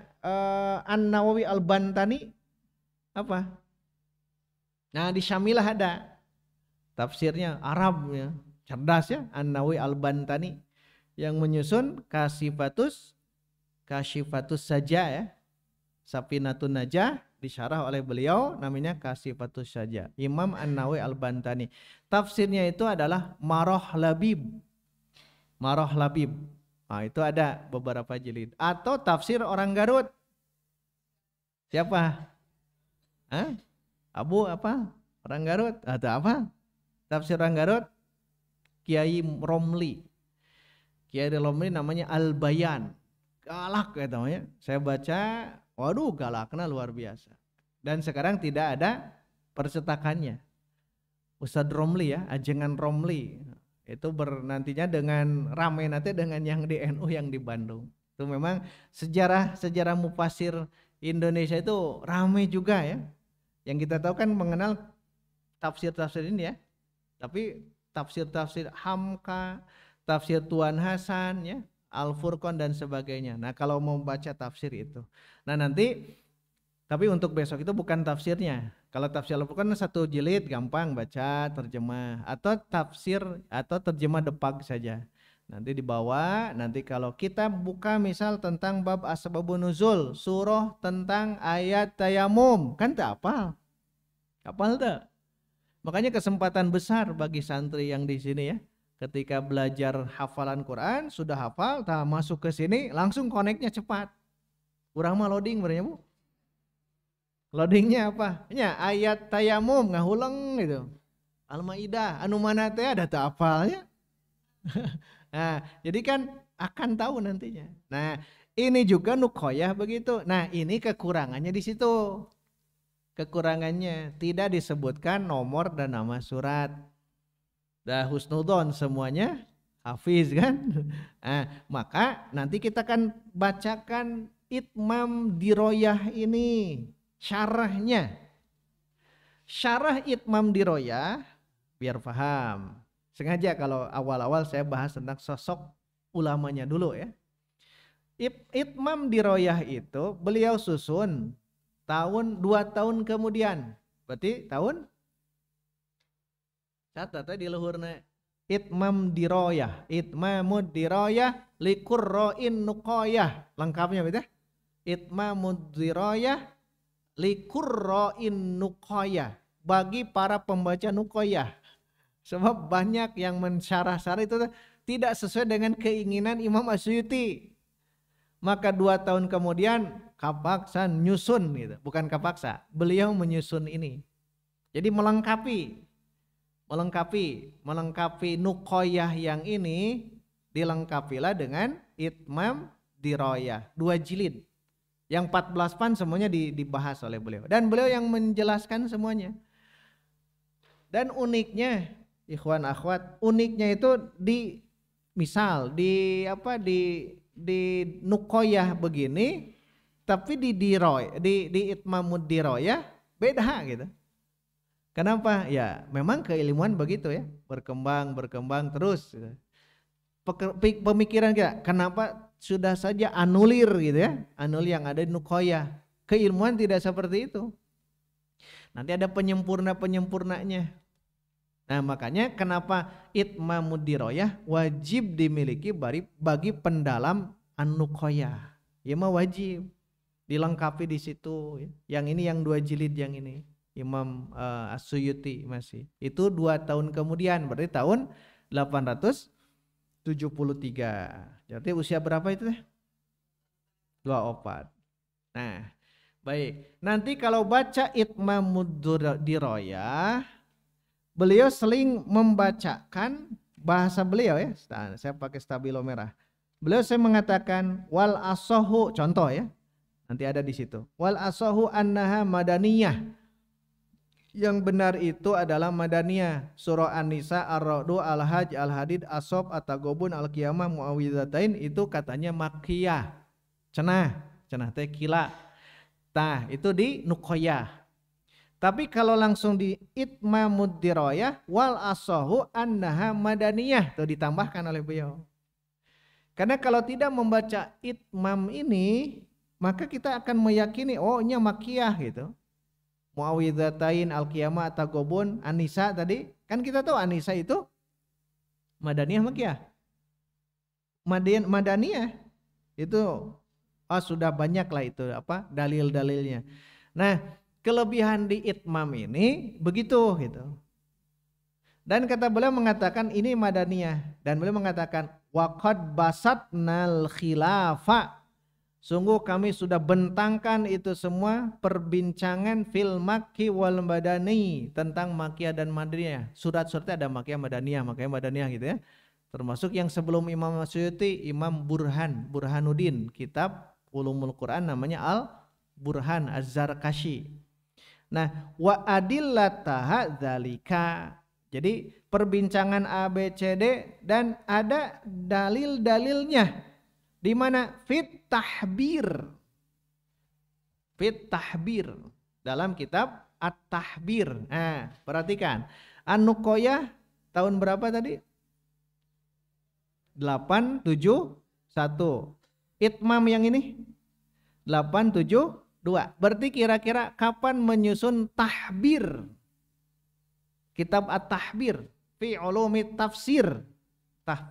An-Nawawi Al-Bantani apa? Nah di Syamilah ada tafsirnya Arab ya, cerdas ya, An-Nawawi Al-Bantani yang menyusun Kasyifatus Saja ya, Safinatun Najah disyarah oleh beliau namanya Kasyifatus Saja, Imam An-Nawawi Al-Bantani. Tafsirnya itu adalah Maroh Labib. Nah, itu ada beberapa jilid. Atau tafsir orang Garut. Siapa? Hah? Abu apa? Orang Garut atau apa? Tafsir orang Garut Kiai Romli. Kiai Romli namanya Al-Bayan. Galak ya namanya. Saya baca, waduh galaknya luar biasa. Dan sekarang tidak ada percetakannya. Ustadz Romli ya, ajengan Romli. Itu nantinya dengan ramai nanti dengan yang di NU yang di Bandung. Itu memang sejarah mufasir Indonesia itu ramai juga ya. Yang kita tahu kan mengenal tafsir-tafsir ini ya. Tapi tafsir-tafsir Hamka, tafsir Tuan Hasan ya, Al-Furqan dan sebagainya. Nah, kalau mau baca tafsir itu. Nah, nanti tapi untuk besok itu bukan tafsirnya. Kalau tafsir Al-Furqan satu jilid gampang baca terjemah atau tafsir atau terjemah depak saja. Nanti dibawa, nanti kalau kita buka misal tentang bab asbabun nuzul, surah tentang ayat tayamum, kan tak hafal. Hafal tak? Makanya kesempatan besar bagi santri yang di sini ya. Ketika belajar hafalan Quran, sudah hafal, tak masuk ke sini langsung koneknya cepat. Kurang mah loading berarti Bu. Loadingnya apa? Ya, ayat tayamum ngahuleng gitu. Al-Maidah anu mana teh ada tak hafalnya. Nah, jadi kan akan tahu nantinya. Nah, ini juga nukoyah begitu. Nah, ini kekurangannya di situ. Kekurangannya tidak disebutkan nomor dan nama surat. Dah husnudon semuanya hafiz kan. Nah, maka nanti kita akan bacakan Itmam Diroyah ini. Syarahnya. Syarah Itmam Diroyah biar paham. Sengaja kalau awal-awal saya bahas tentang sosok ulamanya dulu ya. Itmam Diroyah itu beliau susun 2 tahun kemudian. Berarti tahun catat di luhurna Itmam Diroyah. Itmamud Diroyah liqurra'in nuqoyah. Lengkapnya betul? Itmamud Diroyah liqurra'in nuqoyah. Bagi para pembaca nuqoyah. Sebab banyak yang mensyarah-syarah itu tidak sesuai dengan keinginan Imam Asyuyuti. Maka 2 tahun kemudian kapaksa nyusun gitu. Bukan kapaksa, beliau menyusun ini. Jadi melengkapi nuqoyah yang ini dilengkapilah dengan Itmam Diroyah 2 jilid. Yang 14 pan semuanya dibahas oleh beliau. Dan beliau yang menjelaskan semuanya. Dan uniknya, ikhwan akhwat, uniknya itu di nuqoyah begini, tapi di Itmamud Diroyah beda gitu. Kenapa? Ya memang keilmuan begitu ya, berkembang terus. Gitu. Pemikiran kita, kenapa sudah saja anulir gitu ya, anulir yang ada di nuqoyah. Keilmuan tidak seperti itu. Nanti ada penyempurnanya. Nah makanya kenapa Itmamud Diroyah wajib dimiliki bagi pendalam an-nuqoyah. Ya mah wajib dilengkapi di situ. Yang ini yang 2 jilid yang ini Imam As-Suyuti masih. Itu 2 tahun kemudian, berarti tahun 873. Jadi usia berapa itu teh? 24. Nah, baik. Nanti kalau baca Itmamud Diroyah, beliau sering membacakan bahasa beliau ya. Saya pakai stabilo merah. Beliau saya mengatakan wal asohu, contoh ya. Nanti ada di situ. Wal asahu annaha madaniyah. Yang benar itu adalah madaniyah. Surah An-Nisa, Ar-Ra'du, Al-Hajj, Al-Hadid, As-Saff, At-Taghabun, Al-Qiyamah, Muawwidzatain itu katanya makkiyah. Cenah teh kila. Tah, itu di nuqoyah. Tapi kalau langsung di itmamud dirayah wal asahu annaha madaniyah, itu ditambahkan oleh beliau. Karena kalau tidak membaca itmam ini, maka kita akan meyakini oh nya makkiyah gitu. Muawwidzatain, Al-Qiyamah, At-Taghabun, An-Nisa tadi, kan kita tahu An-Nisa itu madaniyah makkiyah. Madaniyah itu sudah banyak lah itu apa dalil-dalilnya. Nah, kelebihan di itmam ini begitu gitu. Dan kata beliau mengatakan ini madaniyah dan beliau mengatakan waqad basatnal khilafa. Sungguh kami sudah bentangkan itu semua perbincangan fil makki wal madani tentang makkiyah dan madaniyah. Surat-suratnya ada makkiyah madaniyah gitu ya. Termasuk yang sebelum Imam Suyuti, Imam Burhanuddin, kitab Ulumul Quran namanya Al-Burhan Az-Zarkashi. Nah, wa adillataha dzalika. Jadi perbincangan A B C D dan ada dalil-dalilnya. Di mana fit tahbir dalam kitab At-Tahbir. Nah, perhatikan. An-Nuqoyah tahun berapa tadi? 871. Itmam yang ini 872. Berarti kira-kira kapan menyusun tahbir? Kitab At-Tahbir fi ulumi tafsir.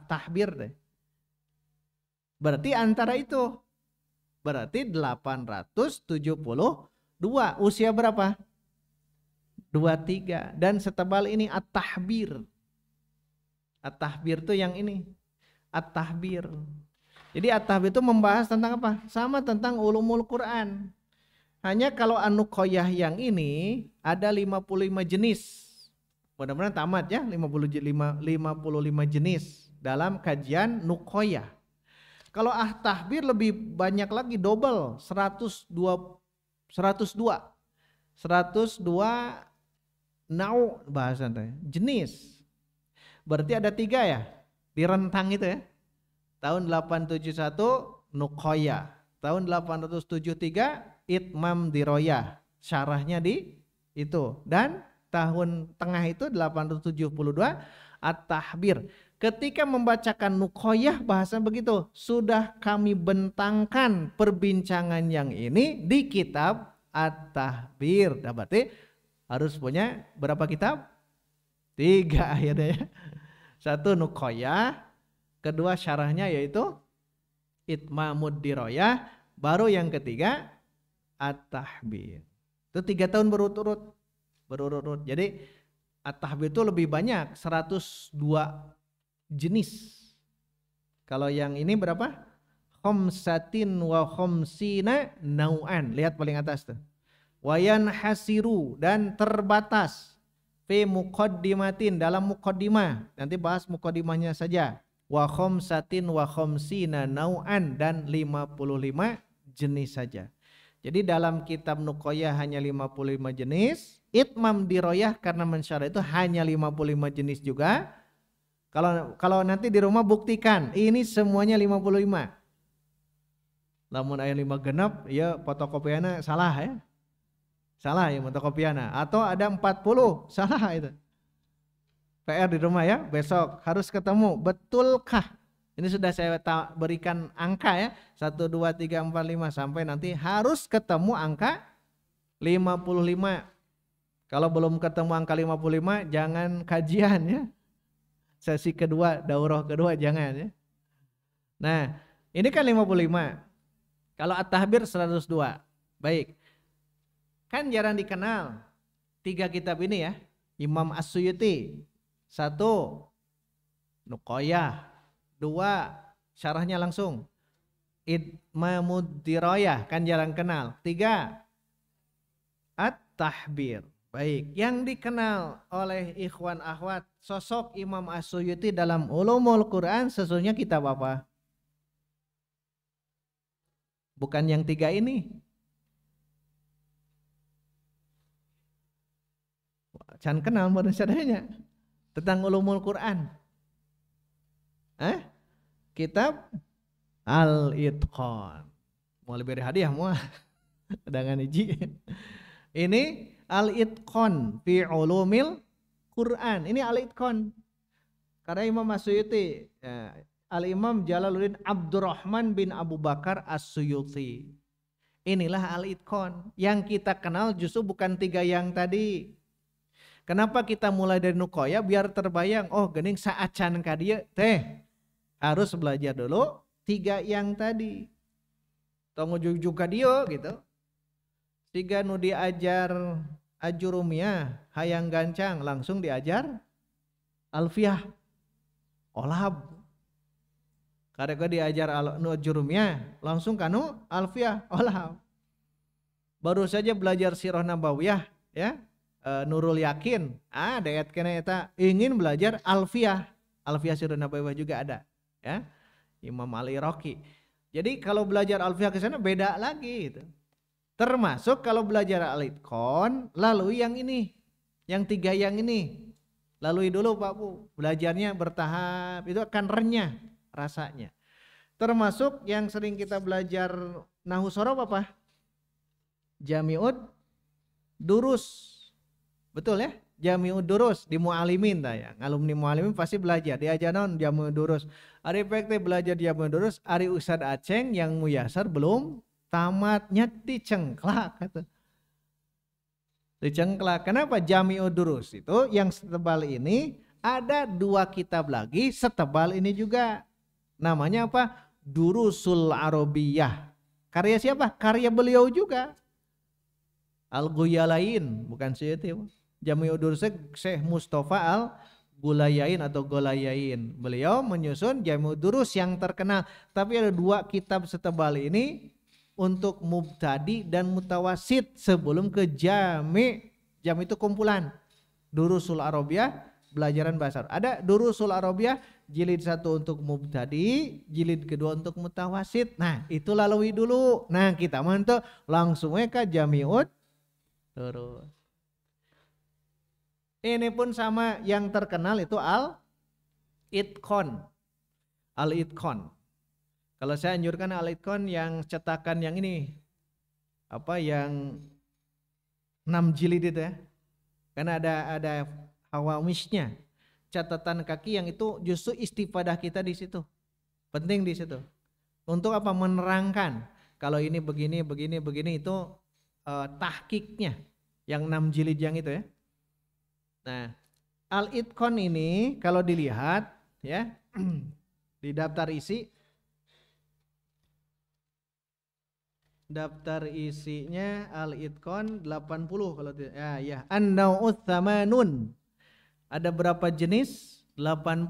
Tahbir deh. Berarti antara itu. Berarti 872. Usia berapa? 23. Dan setebal ini At-Tahbir. At-Tahbir itu yang ini. At-Tahbir. Jadi At-Tahbir itu membahas tentang apa? Sama tentang ulumul Quran. Hanya kalau An-Nuqoyah yang ini ada 55 jenis. Mudah-mudahan tamat ya 55 jenis dalam kajian Nuqoyah. Kalau At-Tahbir lebih banyak lagi, double 102 nau bahasanya jenis. Berarti ada 3 ya di rentang itu ya. Tahun 871 Nuqoyah, tahun 873 Itmam Diroyah, syarahnya di itu, dan tahun tengah itu 872 At-Tahbir. Ketika membacakan Nuqoyah bahasa begitu, sudah kami bentangkan perbincangan yang ini di kitab At-Tahbir. Nah, berarti harus punya berapa kitab? 3 akhirnya ya. 1 Nuqoyah, kedua syarahnya yaitu Itmamud Diroyah, baru yang ketiga At-Tahbir. Itu 3 tahun berurut-urut. Jadi At-Tahbir itu lebih banyak, 102 jenis. Kalau yang ini berapa? Khamsatin wa khamsina nau'an. Lihat paling atas tuh. Wayan hasiru, dan terbatas. Fi muqaddimatin, dalam muqaddimah. Nanti bahas muqaddimahnya saja. Wa khamsatin wa khamsina nau'an, dan 55 jenis saja. Jadi dalam kitab Nuqoyah hanya 55 jenis. Itmam Diroyah karena mensyarah itu hanya 55 jenis juga. Kalau nanti di rumah buktikan ini semuanya 55. Namun ayat 5 genap ya fotokopiana salah ya. Salah ya fotokopiana, atau ada 40 salah itu. PR di rumah ya, besok harus ketemu betulkah? Ini sudah saya berikan angka ya, 1 2 3 4 5 sampai nanti harus ketemu angka 55. Kalau belum ketemu angka 55 jangan kajian ya. Sesi kedua, daurah kedua jangan ya. Nah, ini kan 55. Kalau At-Tahbir 102. Baik. Kan jarang dikenal 3 kitab ini ya. Imam As-Suyuti. 1 Nuqoyah. 2 syarahnya langsung. Itmamud Diroyah, kan jarang kenal. 3 At-Tahbir. Baik, yang dikenal oleh ikhwan akhwat sosok Imam As-Suyuti dalam Ulumul Quran sesungguhnya kitab apa? Bukan yang 3 ini. can kenal baru sadanya tentang ulumul Quran. Kitab Al-Itqan. Mau lebih dari hadiah mau dengan hiji. Ini Al-Itqan fi ulumil Quran. Ini Al-Itqan. Karena Imam As-Suyuti, Al-Imam Jalaluddin Abdurrahman bin Abu Bakar As-Suyuti. Inilah Al-Itqan. Yang kita kenal justru bukan 3 yang tadi. Kenapa kita mulai dari Nukoya? Biar terbayang, oh gening saacan ka dieu teh. Harus belajar dulu 3 yang tadi. Tong ujug-ujug ka dieu gitu. 3 nu diajar Ajurumiyah, hayang gancang langsung diajar Alfiyah. Olab. Karena diajar Ajurumiyah langsung kanu Alfiyah. Olab. Baru saja belajar Sirah Nabawiyah ya. Nurul Yakin. Dayat kena eta ingin belajar Alfiyah. Alfiyah Sirah Nabawiyah juga ada ya. Imam Ali Roki. Jadi kalau belajar Alfiyah ke sana beda lagi gitu. Termasuk kalau belajar Al-Itqan lalui yang ini. Yang 3 yang ini. Lalui dulu Pak Bu. Belajarnya bertahap itu akan renyah rasanya. Termasuk yang sering kita belajar Nahu Shorof apa? Jami'ud Durus. Betul ya? Jami'ud Durus di Mu'alimin ya. Alumni Mu'alimin pasti belajar. Diajar naon Jami'ud Durus. Ari efektif belajar Jami'ud Durus, ari Ustad Aceng yang muyasar belum tamatnya dicengklak kata. Dicengklak. Kenapa Jami'ud Durus itu yang setebal ini ada 2 kitab lagi setebal ini juga. Namanya apa? Durusul Arabiyah. Karya siapa? Karya beliau juga. Al-Ghuyalain, bukan Suyuti. Jami'ud Durus Syekh Mustafa Al-Gulayain atau Golayain. Beliau menyusun Jami'ud Durus yang terkenal. Tapi ada 2 kitab setebal ini untuk mubtadi dan mutawasid sebelum ke jami. Jami itu kumpulan. Durusul Arabiyah, pelajaran bahasa Arab. Ada Durusul Arabiyah jilid 1 untuk mubtadi, jilid kedua untuk mutawasid. Nah, itu lalui dulu. Nah, kita mantap langsung ke Jami'ud Durus. Ini pun sama yang terkenal itu Al-Itqan. Al-Itqan. Kalau saya anjurkan Al-Itqan yang cetakan yang ini. Apa yang 6 jilid itu ya. Karena ada hawamishnya. Catatan kaki yang itu justru istifadah kita di situ. Penting di situ. Untuk apa? Menerangkan. Kalau ini begini, begini, begini itu tahkiknya. Yang 6 jilid yang itu ya. Nah, Al-Itqan ini kalau dilihat ya di daftar isi, daftar isinya Al-Itqan 80 kalau tidak ya An-Nau'ut Tsamanun. Ada berapa jenis? 80.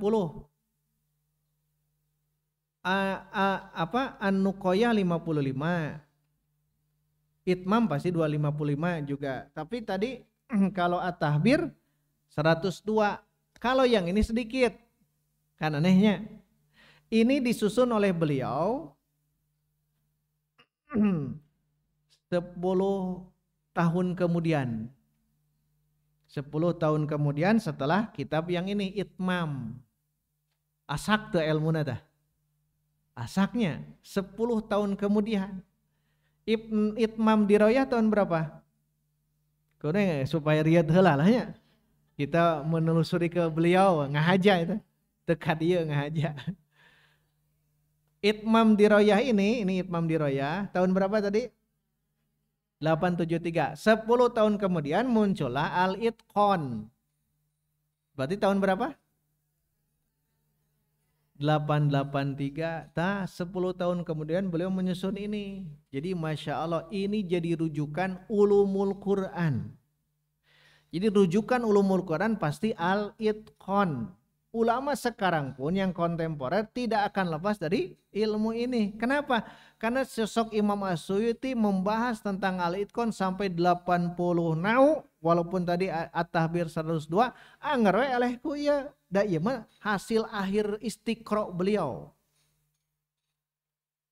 An-Nuqoyah 55. Itmam pasti 255 juga. Tapi tadi kalau At-Tahbir 102. Kalau yang ini sedikit. Kan anehnya. Ini disusun oleh beliau 10 tahun kemudian. 10 tahun kemudian setelah kitab yang ini Itmam. Asak tuh ilmuna dah. Asaknya 10 tahun kemudian. Itmam Diroyah tahun berapa? Kurang supaya riat heula lah ya. Kita menelusuri ke beliau ngahaja itu. Dekat dia ngahaja. Itmam Diroyah ini Itmam Diroyah tahun berapa tadi? 873. 10 tahun kemudian muncullah Al-Itqan. Berarti tahun berapa? 883. 10 tahun kemudian beliau menyusun ini. Jadi Masya Allah ini jadi rujukan ulumul Quran. Jadi rujukan ulumul Quran pasti Al-Itqan. Ulama sekarang pun yang kontemporer tidak akan lepas dari ilmu ini. Kenapa? Karena sosok Imam As-Suyuti membahas tentang Al-Itqan sampai 80 nau. Walaupun tadi At-Tahbir 102. Anggar we alehku ya. Da ieu mah hasil akhir istiqra beliau.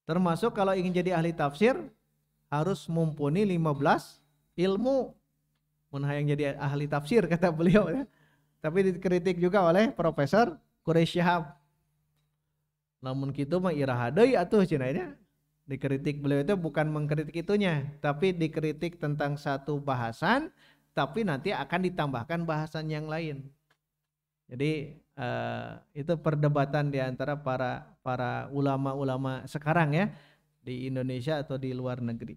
Termasuk kalau ingin jadi ahli tafsir harus mumpuni 15 ilmu. mun hayang jadi ahli tafsir kata beliau ya. Tapi dikritik juga oleh Profesor Quraish Shihab. Namun kitu mah iraha deui atuh cenah. Dikritik beliau itu bukan mengkritik itunya, tapi dikritik tentang satu bahasan, tapi nanti akan ditambahkan bahasan yang lain. Jadi itu perdebatan di antara para ulama-ulama sekarang ya di Indonesia atau di luar negeri.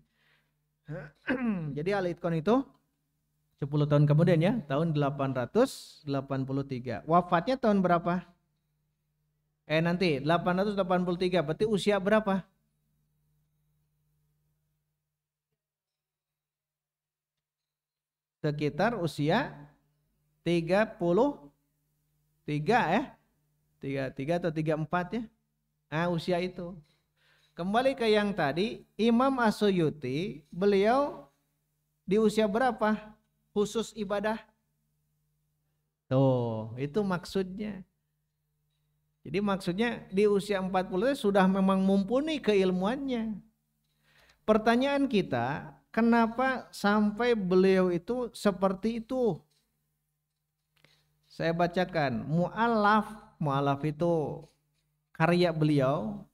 Jadi Al-Itqan itu 10 tahun kemudian ya, tahun 883. Wafatnya tahun berapa? Nanti 883, berarti usia berapa? Sekitar usia 33 ya. 33 atau 34 ya. Nah, usia itu. Kembali ke yang tadi, Imam As-Suyuti, beliau di usia berapa? Khusus ibadah. Tuh, itu maksudnya. Jadi maksudnya di usia 40 sudah memang mumpuni keilmuannya. Pertanyaan kita, kenapa sampai beliau itu seperti itu? Saya bacakan, mu'allaf itu karya beliau,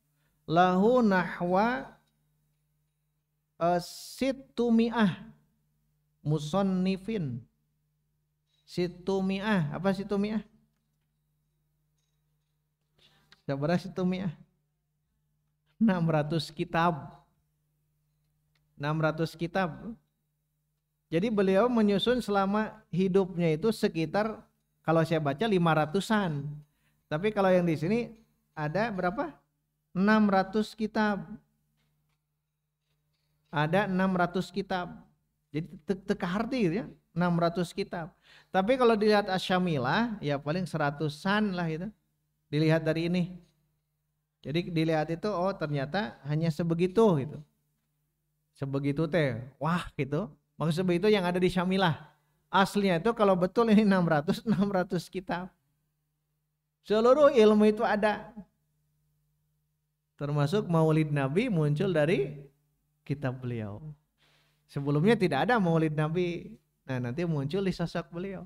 lahu nahwa situmi'ah musannifin. Situmi'ah, apa situmi'ah? Berapa situmi'ah? 600 kitab. 600 kitab. Jadi beliau menyusun selama hidupnya itu sekitar, kalau saya baca 500-an. Tapi kalau yang di sini ada berapa? 600 kitab. Ada 600 kitab. Jadi teka arti gitu ya, 600 kitab. Tapi kalau dilihat Asy-Syamilah ya paling 100-an lah itu. Dilihat dari ini. Jadi dilihat itu oh ternyata hanya sebegitu gitu. Sebegitu teh. Wah gitu. Maksud sebegitu yang ada di Syamilah. Aslinya itu kalau betul ini 600 kitab. Seluruh ilmu itu ada. Termasuk Maulid Nabi muncul dari kitab beliau. Sebelumnya tidak ada Maulid Nabi. Nah, nanti muncul di sosok beliau.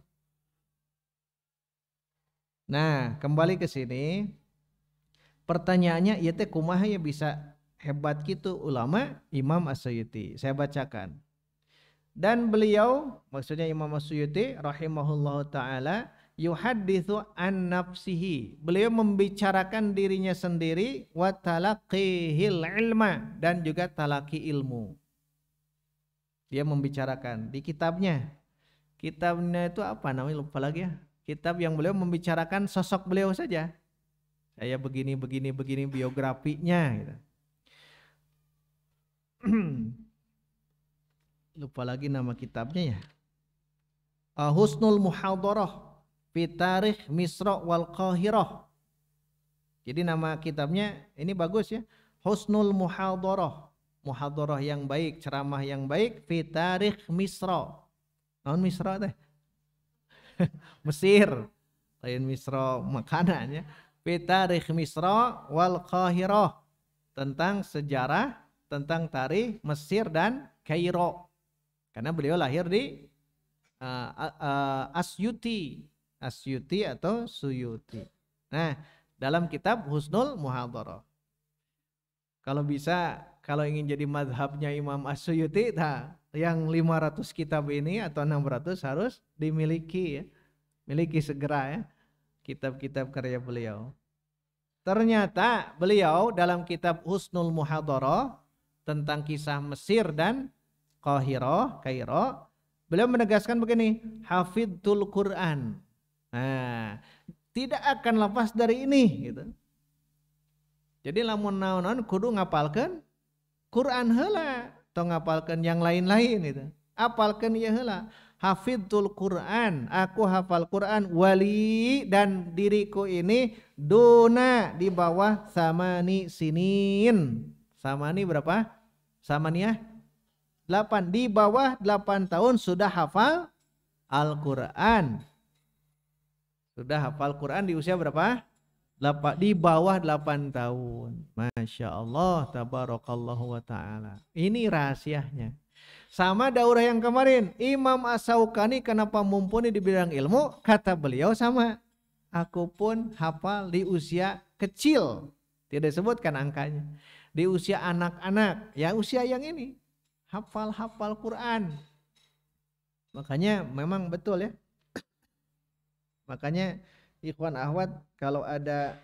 Nah, kembali ke sini. Pertanyaannya, ieu teh kumaha ya bisa hebat gitu ulama Imam As-Suyuti. Saya bacakan. Dan beliau, maksudnya Imam As-Suyuti rahimahullahu taala, yuhadditsu an nafsihi. Beliau membicarakan dirinya sendiri wa talaqihil ilma, dan juga talaki ilmu. Dia membicarakan di kitabnya. Kitabnya itu apa namanya, lupa lagi ya. Kitab yang beliau membicarakan sosok beliau saja. Saya begini biografinya gitu. Lupa lagi nama kitabnya ya. Husnul Muhadarah fi Tarikh Misra wal Qahirah. Jadi nama kitabnya ini bagus ya. Husnul Muhadarah. Muhadarah yang baik, ceramah yang baik fi Tarikh Misra. Naon Misra teh? Mesir. Lain Misra makanannya. Fi Tarikh Misra wal Qahirah. Tentang sejarah, tentang tarikh Mesir dan Kairo. Karena beliau lahir di Asyuti atau Suyuti. Nah, dalam kitab Husnul Muhadarah. Kalau bisa, kalau ingin jadi madhabnya Imam As-Suyuti, nah, yang 500 kitab ini atau 600 harus dimiliki ya. Miliki segera ya kitab-kitab karya beliau. Ternyata beliau dalam kitab Husnul Muhadarah tentang kisah Mesir dan Kairo, beliau menegaskan begini, hafidhul Quran. Nah, tidak akan lepas dari ini gitu. Jadi lamun naon kudu ngapalkeun Quran heula, atau ngapalkeun yang lain-lain gitu. Apalkeun ieu heula. Hafidhul Quran, aku hafal Quran, wali dan diriku ini duna di bawah samani sinin. Samani berapa? Samaniyah 8, di bawah 8 tahun sudah hafal Al-Quran. Sudah hafal Quran di usia berapa? Di bawah 8 tahun. Masya Allah, tabarakallahu wa ta'ala. Ini rahasianya. Sama daurah yang kemarin, Imam As-Syaukani kenapa mumpuni di bidang ilmu? Kata beliau sama, aku pun hafal di usia kecil. Tidak disebutkan angkanya. Di usia anak-anak, ya usia yang ini. Hafal-hafal Quran. Makanya memang betul ya. Makanya ikhwan akhwat kalau ada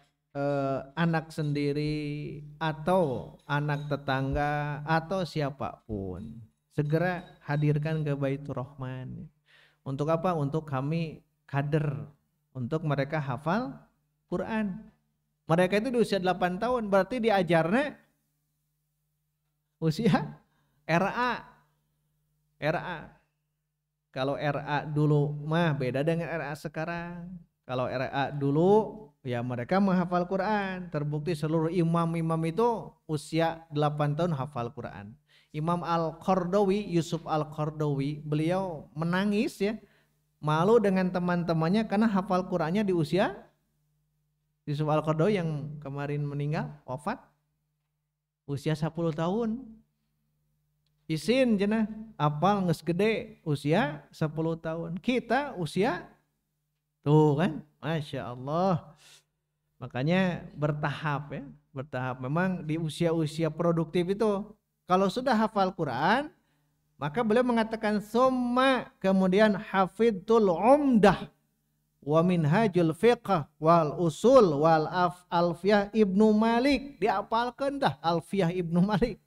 anak sendiri atau anak tetangga atau siapapun, segera hadirkan ke Baitur Rahman. Untuk apa? Untuk kami kader, untuk mereka hafal Quran. Mereka itu di usia 8 tahun, berarti diajarnya usia RA. Kalau RA dulu mah beda dengan RA sekarang. Kalau RA dulu ya mereka menghafal Quran. Terbukti seluruh imam-imam itu usia 8 tahun hafal Quran. Imam Al-Qardawi, Yusuf Al-Qardawi, beliau menangis ya, malu dengan teman-temannya karena hafal Qurannya di usia Yusuf Al-Qardawi yang kemarin meninggal, wafat usia 10 tahun. Isin jenah apal nges gede usia 10 tahun. Kita usia tuh kan, Masya Allah. Makanya bertahap ya, bertahap. Memang di usia-usia produktif itu kalau sudah hafal Quran, maka beliau mengatakan summa, kemudian hafidtul umdah wa minhajul fiqh wal usul wal alfiyah Ibnu Malik. Diapalkan dah alfiyah Ibnu Malik.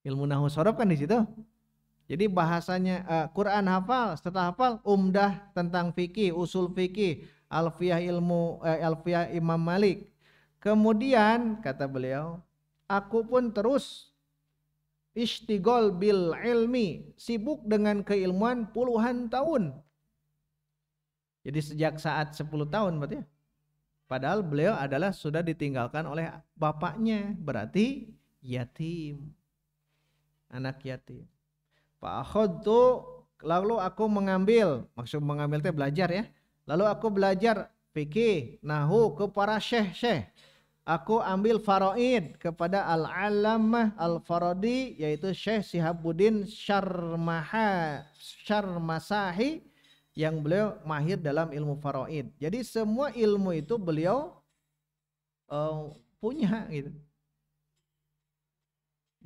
Ilmu nahwu shorof kan di situ. Jadi bahasanya Quran hafal, setelah hafal umdah tentang fikih, usul fikih, alfiyah alfiyah Imam Malik. Kemudian kata beliau, aku pun terus ishtigol bil ilmi, sibuk dengan keilmuan puluhan tahun. Jadi sejak saat 10 tahun berarti ya. Padahal beliau adalah sudah ditinggalkan oleh bapaknya, berarti yatim. Anak yatim. Fa'akhadtu, lalu aku mengambil, maksud mengambil teh belajar ya. Lalu aku belajar fikih, nahwu ke para syekh-syekh. Aku ambil faraid kepada Al-Allamah Al-Faradi, yaitu Syekh Sihabuddin Syarmasahi, yang beliau mahir dalam ilmu faraid. Jadi semua ilmu itu beliau punya gitu.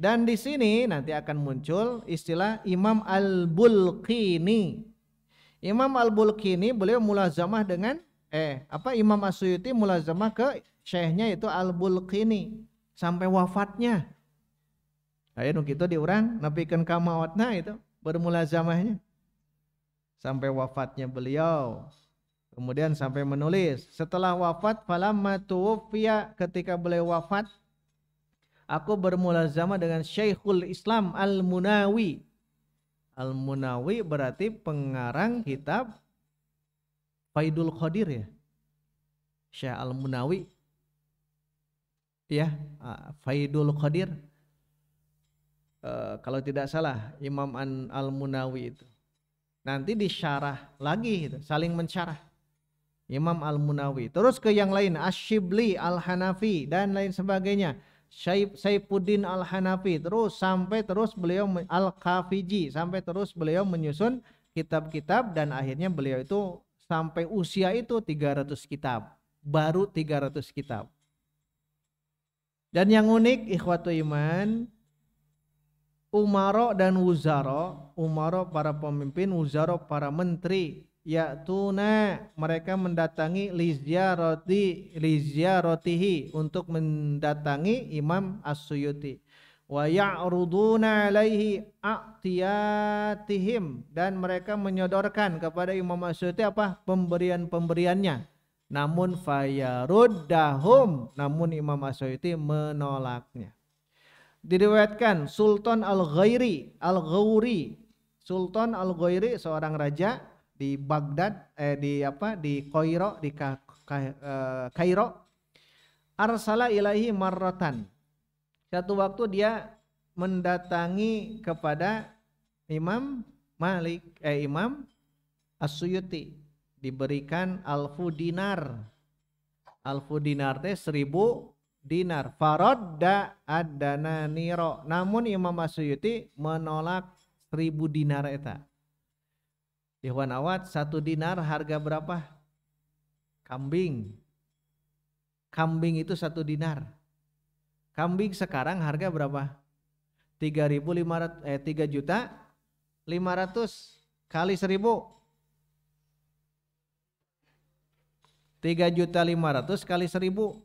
Dan di sini nanti akan muncul istilah Imam Al-Bulqini. Imam Al-Bulqini beliau mulazamah dengan Imam As-Suyuti mulazamah ke syekhnya itu Al-Bulqini sampai wafatnya. Ayo kita diurang napikeun ka maotna itu bermulazamahnya sampai wafatnya beliau. Kemudian sampai menulis setelah wafat falamma tuwfiya, ketika beliau wafat aku bermulazamah dengan Syekhul Islam Al-Munawi. Al-Munawi berarti pengarang kitab Faidul Qadir ya. Syekh Al-Munawi. Ya, Faidul Qadir. Kalau tidak salah Imam Al-Munawi itu. Nanti disyarah lagi gitu, saling mensyarah. Imam Al-Munawi. Terus ke yang lain, Asy-Syibli Al-Hanafi dan lain sebagainya. Saifuddin Al-Hanafi, terus sampai terus beliau Al-Kafiji, sampai terus beliau menyusun kitab-kitab, dan akhirnya beliau itu sampai usia itu 300 kitab, baru 300 kitab. Dan yang unik ikhwatu iman, umaro dan wuzaro, umaro para pemimpin, wuzaro para menteri, ya'tuna mereka mendatangi liziaratihi untuk mendatangi Imam As-Suyuti, wa ya'ruduna alaihi a'tiyatihim, dan mereka menyodorkan kepada Imam As-Suyuti apa pemberian-pemberiannya, namun fayaruddahum, namun Imam As-Suyuti menolaknya. Diriwayatkan Sultan Al-Ghairi Sultan Al-Ghairi seorang raja di Baghdad, di Kairo, di Kairo, arsala ilaihi marratan. Satu waktu dia mendatangi kepada Imam Imam As-Suyuti, diberikan alfu dinar teh 1000 dinar. Faradda ad-dananiro. Namun Imam As-Suyuti menolak 1000 dinar eta. Ikhwan awat, 1 dinar harga berapa? Kambing. Kambing itu 1 dinar. Kambing sekarang harga berapa? 3.500 kali 1.000. 3.500.000 kali 1.000.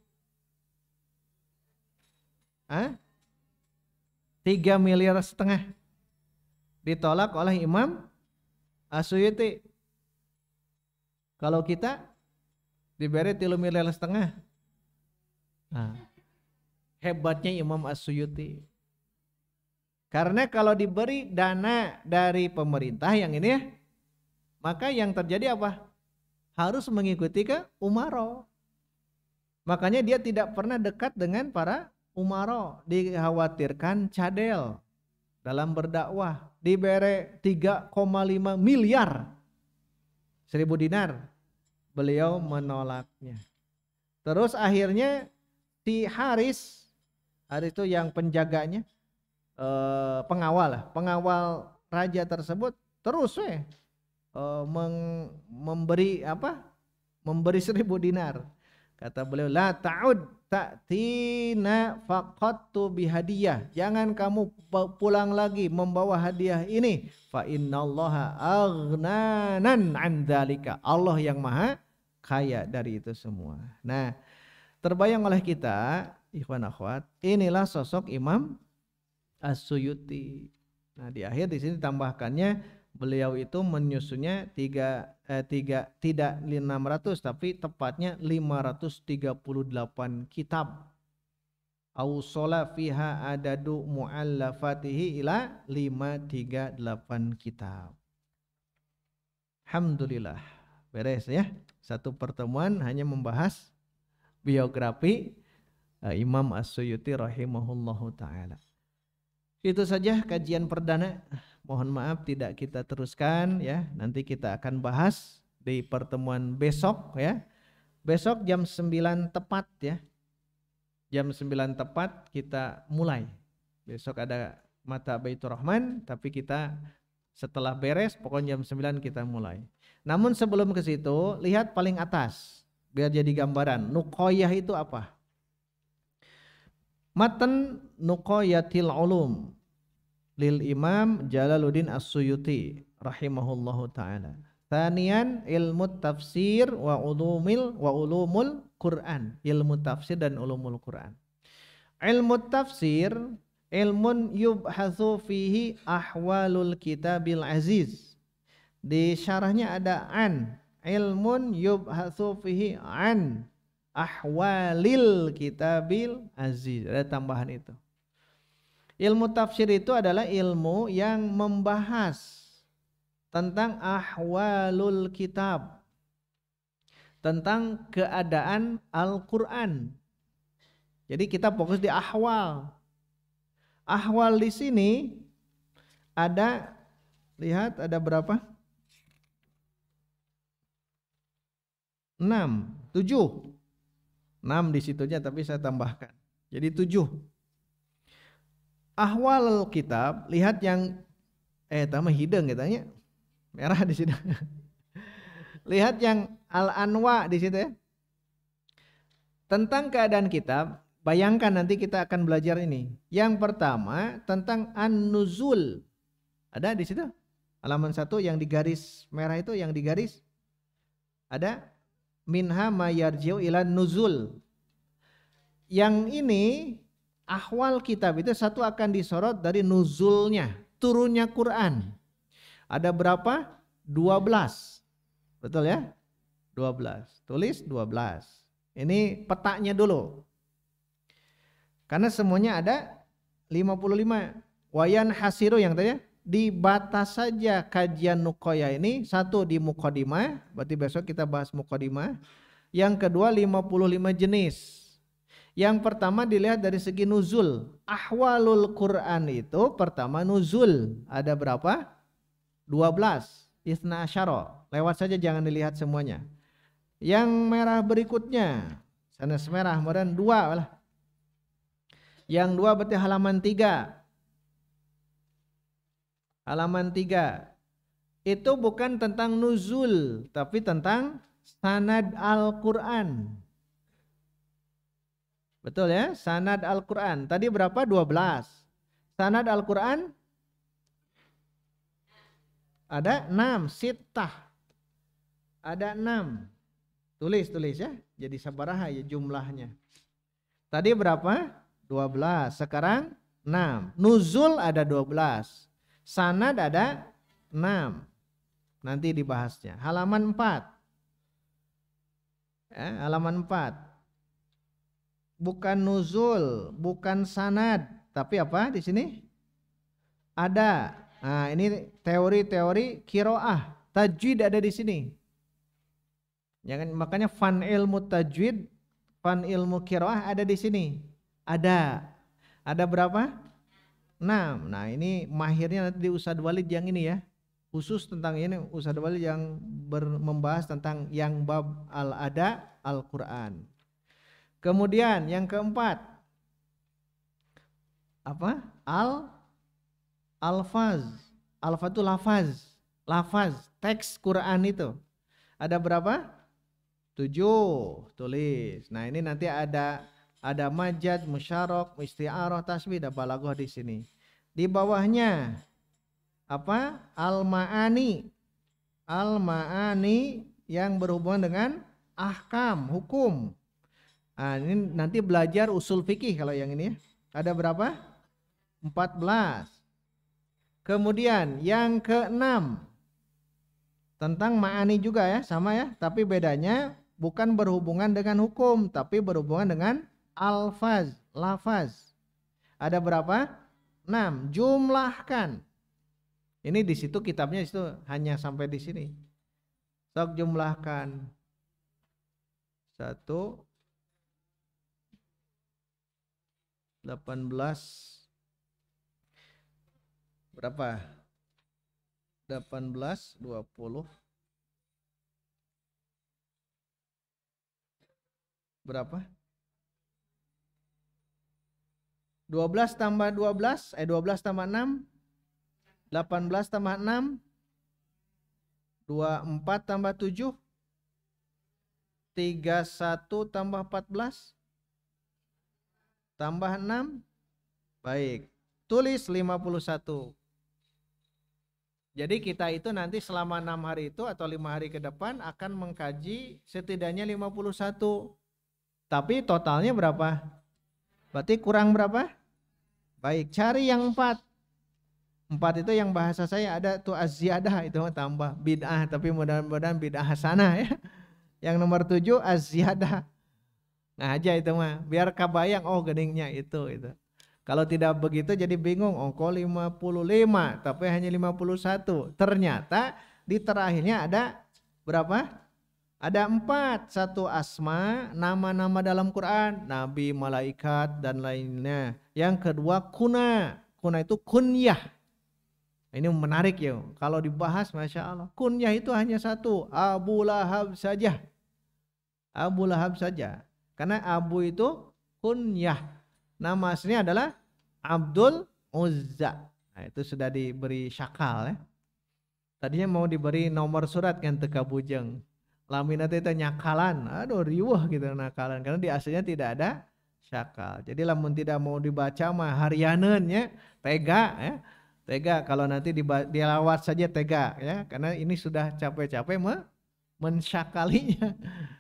3,5 miliar. Ditolak oleh Imam As-Suyuti. Kalau kita diberi 3,5 miliar. Nah, hebatnya Imam As-Suyuti. Karena kalau diberi dana dari pemerintah yang ini ya, maka yang terjadi apa? Harus mengikuti ke umaro. Makanya dia tidak pernah dekat dengan para umaro. Dikhawatirkan cadel dalam berdakwah. Diberi 3,5 miliar 1.000 dinar. Beliau menolaknya. Terus akhirnya si Haris itu yang penjaganya, pengawal raja tersebut terus memberi 1.000 dinar. Kata beliau, la ta'ud ta'tina faqattu bihadiyah. Jangan kamu pulang lagi membawa hadiah ini. Fa innallaha aghnanan an dzalika. Allah yang maha kaya dari itu semua. Nah, terbayang oleh kita, ikhwan akhwat, inilah sosok Imam As-Suyuti. Nah, di akhir di sini tambahkannya beliau itu menyusunnya tidak 600 tapi tepatnya 538 kitab. Awsala fiha adadu muallafatihi ila 538 kitab. Alhamdulillah. Beres ya. Satu pertemuan hanya membahas biografi Imam As-Suyuti rahimahullahu ta'ala. Itu saja kajian perdana. Mohon maaf tidak kita teruskan ya. Nanti kita akan bahas di pertemuan besok ya. Besok jam 9 tepat ya. Jam 9 tepat kita mulai. Besok ada mata Baitur Rahman, tapi kita setelah beres pokoknya jam 9 kita mulai. Namun sebelum ke situ, lihat paling atas biar jadi gambaran. Nuqoyah itu apa? Matan Nuqoyatil Ulum lil Imam Jalaluddin As-Suyuti rahimahullahu taala. Tsanian ilmu tafsir wa ulumul Quran. Ilmu tafsir dan ulumul Quran. Ilmu tafsir ilmun yubhatsu fihi ahwalul kitabil aziz. Di syarahnya ada ilmun yubhatsu fihi ahwalil kitabil aziz. Ada tambahan itu. Ilmu tafsir itu adalah ilmu yang membahas tentang ahwalul kitab, tentang keadaan Al-Quran. Jadi kita fokus di ahwal. Ahwal di sini ada, lihat ada berapa? 6, 7. 6 di situnya tapi saya tambahkan. Jadi 7. Ahwal kitab, lihat yang tambah hidung katanya. Merah di sini. Lihat yang Al-Anwa di situ ya. Tentang keadaan kitab, bayangkan nanti kita akan belajar ini. Yang pertama tentang An-Nuzul. Ada di situ? Halaman 1 yang di garis merah itu yang di garis. Ada minha ma yarji'u ila nuzul. Yang ini ahwal kitab itu satu akan disorot dari nuzulnya, turunnya Quran. Ada berapa? 12. Betul ya? 12. Tulis 12. Ini petanya dulu. Karena semuanya ada 55. Wayan hasiru yang tadi ya, dibatas saja kajian Nuqoyah ini satu di Muqaddimah, berarti besok kita bahas Muqaddimah. Yang kedua 55 jenis. Yang pertama dilihat dari segi nuzul. Ahwalul Quran itu pertama nuzul. Ada berapa? 12. Isna asyara. Lewat saja jangan dilihat semuanya. Yang merah berikutnya. Sana merah kemudian 2 lah. Yang 2 berarti halaman 3. Halaman 3. Itu bukan tentang nuzul, tapi tentang sanad Al-Quran. Betul ya? Sanad Al-Quran. Tadi berapa? 12. Sanad Al-Quran ada 6. Sittah. Ada 6. Tulis ya. Jadi sabaraha ya jumlahnya. Tadi berapa? 12. Sekarang 6. Nuzul ada 12. Sanad ada 6. Nanti dibahasnya. Halaman 4. Halaman 4. Bukan nuzul, bukan sanad, tapi apa di sini? Ada. Nah, ini teori-teori qiraah. Tajwid ada di sini. Jangan, makanya fan ilmu tajwid, fan ilmu qiraah ada di sini. Ada. Ada berapa? 6. Nah, ini mahirnya nanti di Ustadz Walid yang ini ya. Khusus tentang ini Ustadz Walid yang membahas tentang yang bab al-ada Al-Quran. Kemudian yang keempat apa? Alfaz. Alfaz itu lafaz, teks Quran itu. Ada berapa? 7. Tulis. Nah, ini nanti ada majaz, musyarok, isti'arah, tasbih, dan balaghah di sini. Di bawahnya apa? Al-ma'ani yang berhubungan dengan ahkam, hukum. Nah, ini nanti belajar usul fikih kalau yang ini ya. Ada berapa? 14. Kemudian yang ke-6 tentang ma'ani juga ya, sama ya, tapi bedanya bukan berhubungan dengan hukum, tapi berhubungan dengan alfaz, lafaz. Ada berapa? 6. Jumlahkan. Ini di situ kitabnya itu hanya sampai di sini. Sok jumlahkan. 1 18 berapa? 18 20 berapa? 12 tambah 12 12 tambah 6 18 tambah 6 24 tambah 7 31 tambah 14 tambah 6. Baik, tulis 51. Jadi kita itu nanti selama 6 hari itu atau 5 hari ke depan akan mengkaji setidaknya 51. Tapi totalnya berapa? Berarti kurang berapa? Baik, cari yang 4. 4 itu yang bahasa saya ada tuh az-ziyadah, itu tambah bid'ah, tapi mudah-mudahan bid'ah hasanah ya. Yang nomor 7 az-ziyadah. Nah aja itu mah, biar kabayang oh geningnya itu. Kalau tidak begitu jadi bingung, ongko 55 tapi hanya 51. Ternyata di terakhirnya ada berapa? Ada 4. 1 asma, nama-nama dalam Quran, nabi, malaikat dan lainnya. Yang kedua kuna itu kunyah. Ini menarik ya, kalau dibahas Masya Allah. Kunyah itu hanya 1, Abu Lahab saja. Abu Lahab saja. Karena Abu itu kunyah. Nama aslinya adalah Abdul Uzza. Nah, itu sudah diberi syakal ya. Tadinya mau diberi nomor surat kan teka bujeng. Laminat itu nyakalan. Aduh riwah gitu nakalan. Karena di aslinya tidak ada syakal. Jadi lamun tidak mau dibaca mah harianennya tega ya. Tega kalau nanti dilawat saja tega ya. Karena ini sudah capek-capek mensyakalinya.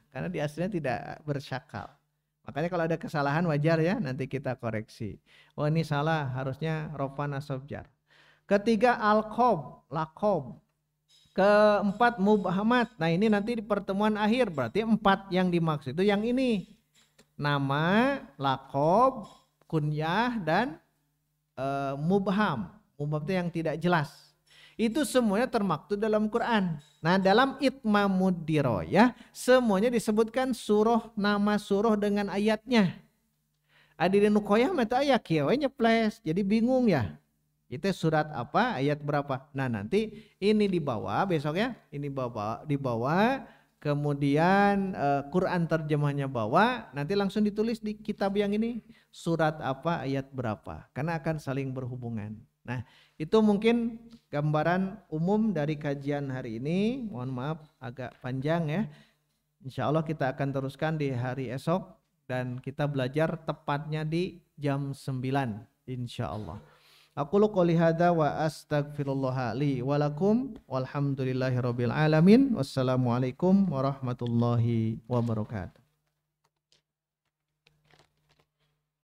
Karena di aslinya tidak bersyakal. Makanya kalau ada kesalahan wajar ya, nanti kita koreksi. Oh ini salah, harusnya rofan asobjar. Ketiga alqob, lakob. Keempat mubhamat. Nah ini nanti di pertemuan akhir, berarti 4 yang dimaksud itu yang ini. Nama, lakob, kunyah, dan mubham. Mubham itu yang tidak jelas. Itu semuanya termaktub dalam Quran. Nah dalam Itmamud Diroyah semuanya disebutkan nama surah dengan ayatnya. Adirin nukoyah mata ayat kiawe nyeples. Jadi bingung ya. Itu surat apa, ayat berapa. Nah nanti ini dibawa besok ya. Ini dibawa ke kemudian Quran terjemahnya bawa, nanti langsung ditulis di kitab yang ini surat apa, ayat berapa, karena akan saling berhubungan. Nah, itu mungkin gambaran umum dari kajian hari ini. Mohon maaf agak panjang ya. Insya Allah kita akan teruskan di hari esok dan kita belajar tepatnya di jam 9 insya Allah. Aku qouli hadza wa astaghfirullah li wa lakum walhamdulillahirabbil alamin. Wassalamualaikum warahmatullahi wabarakatuh.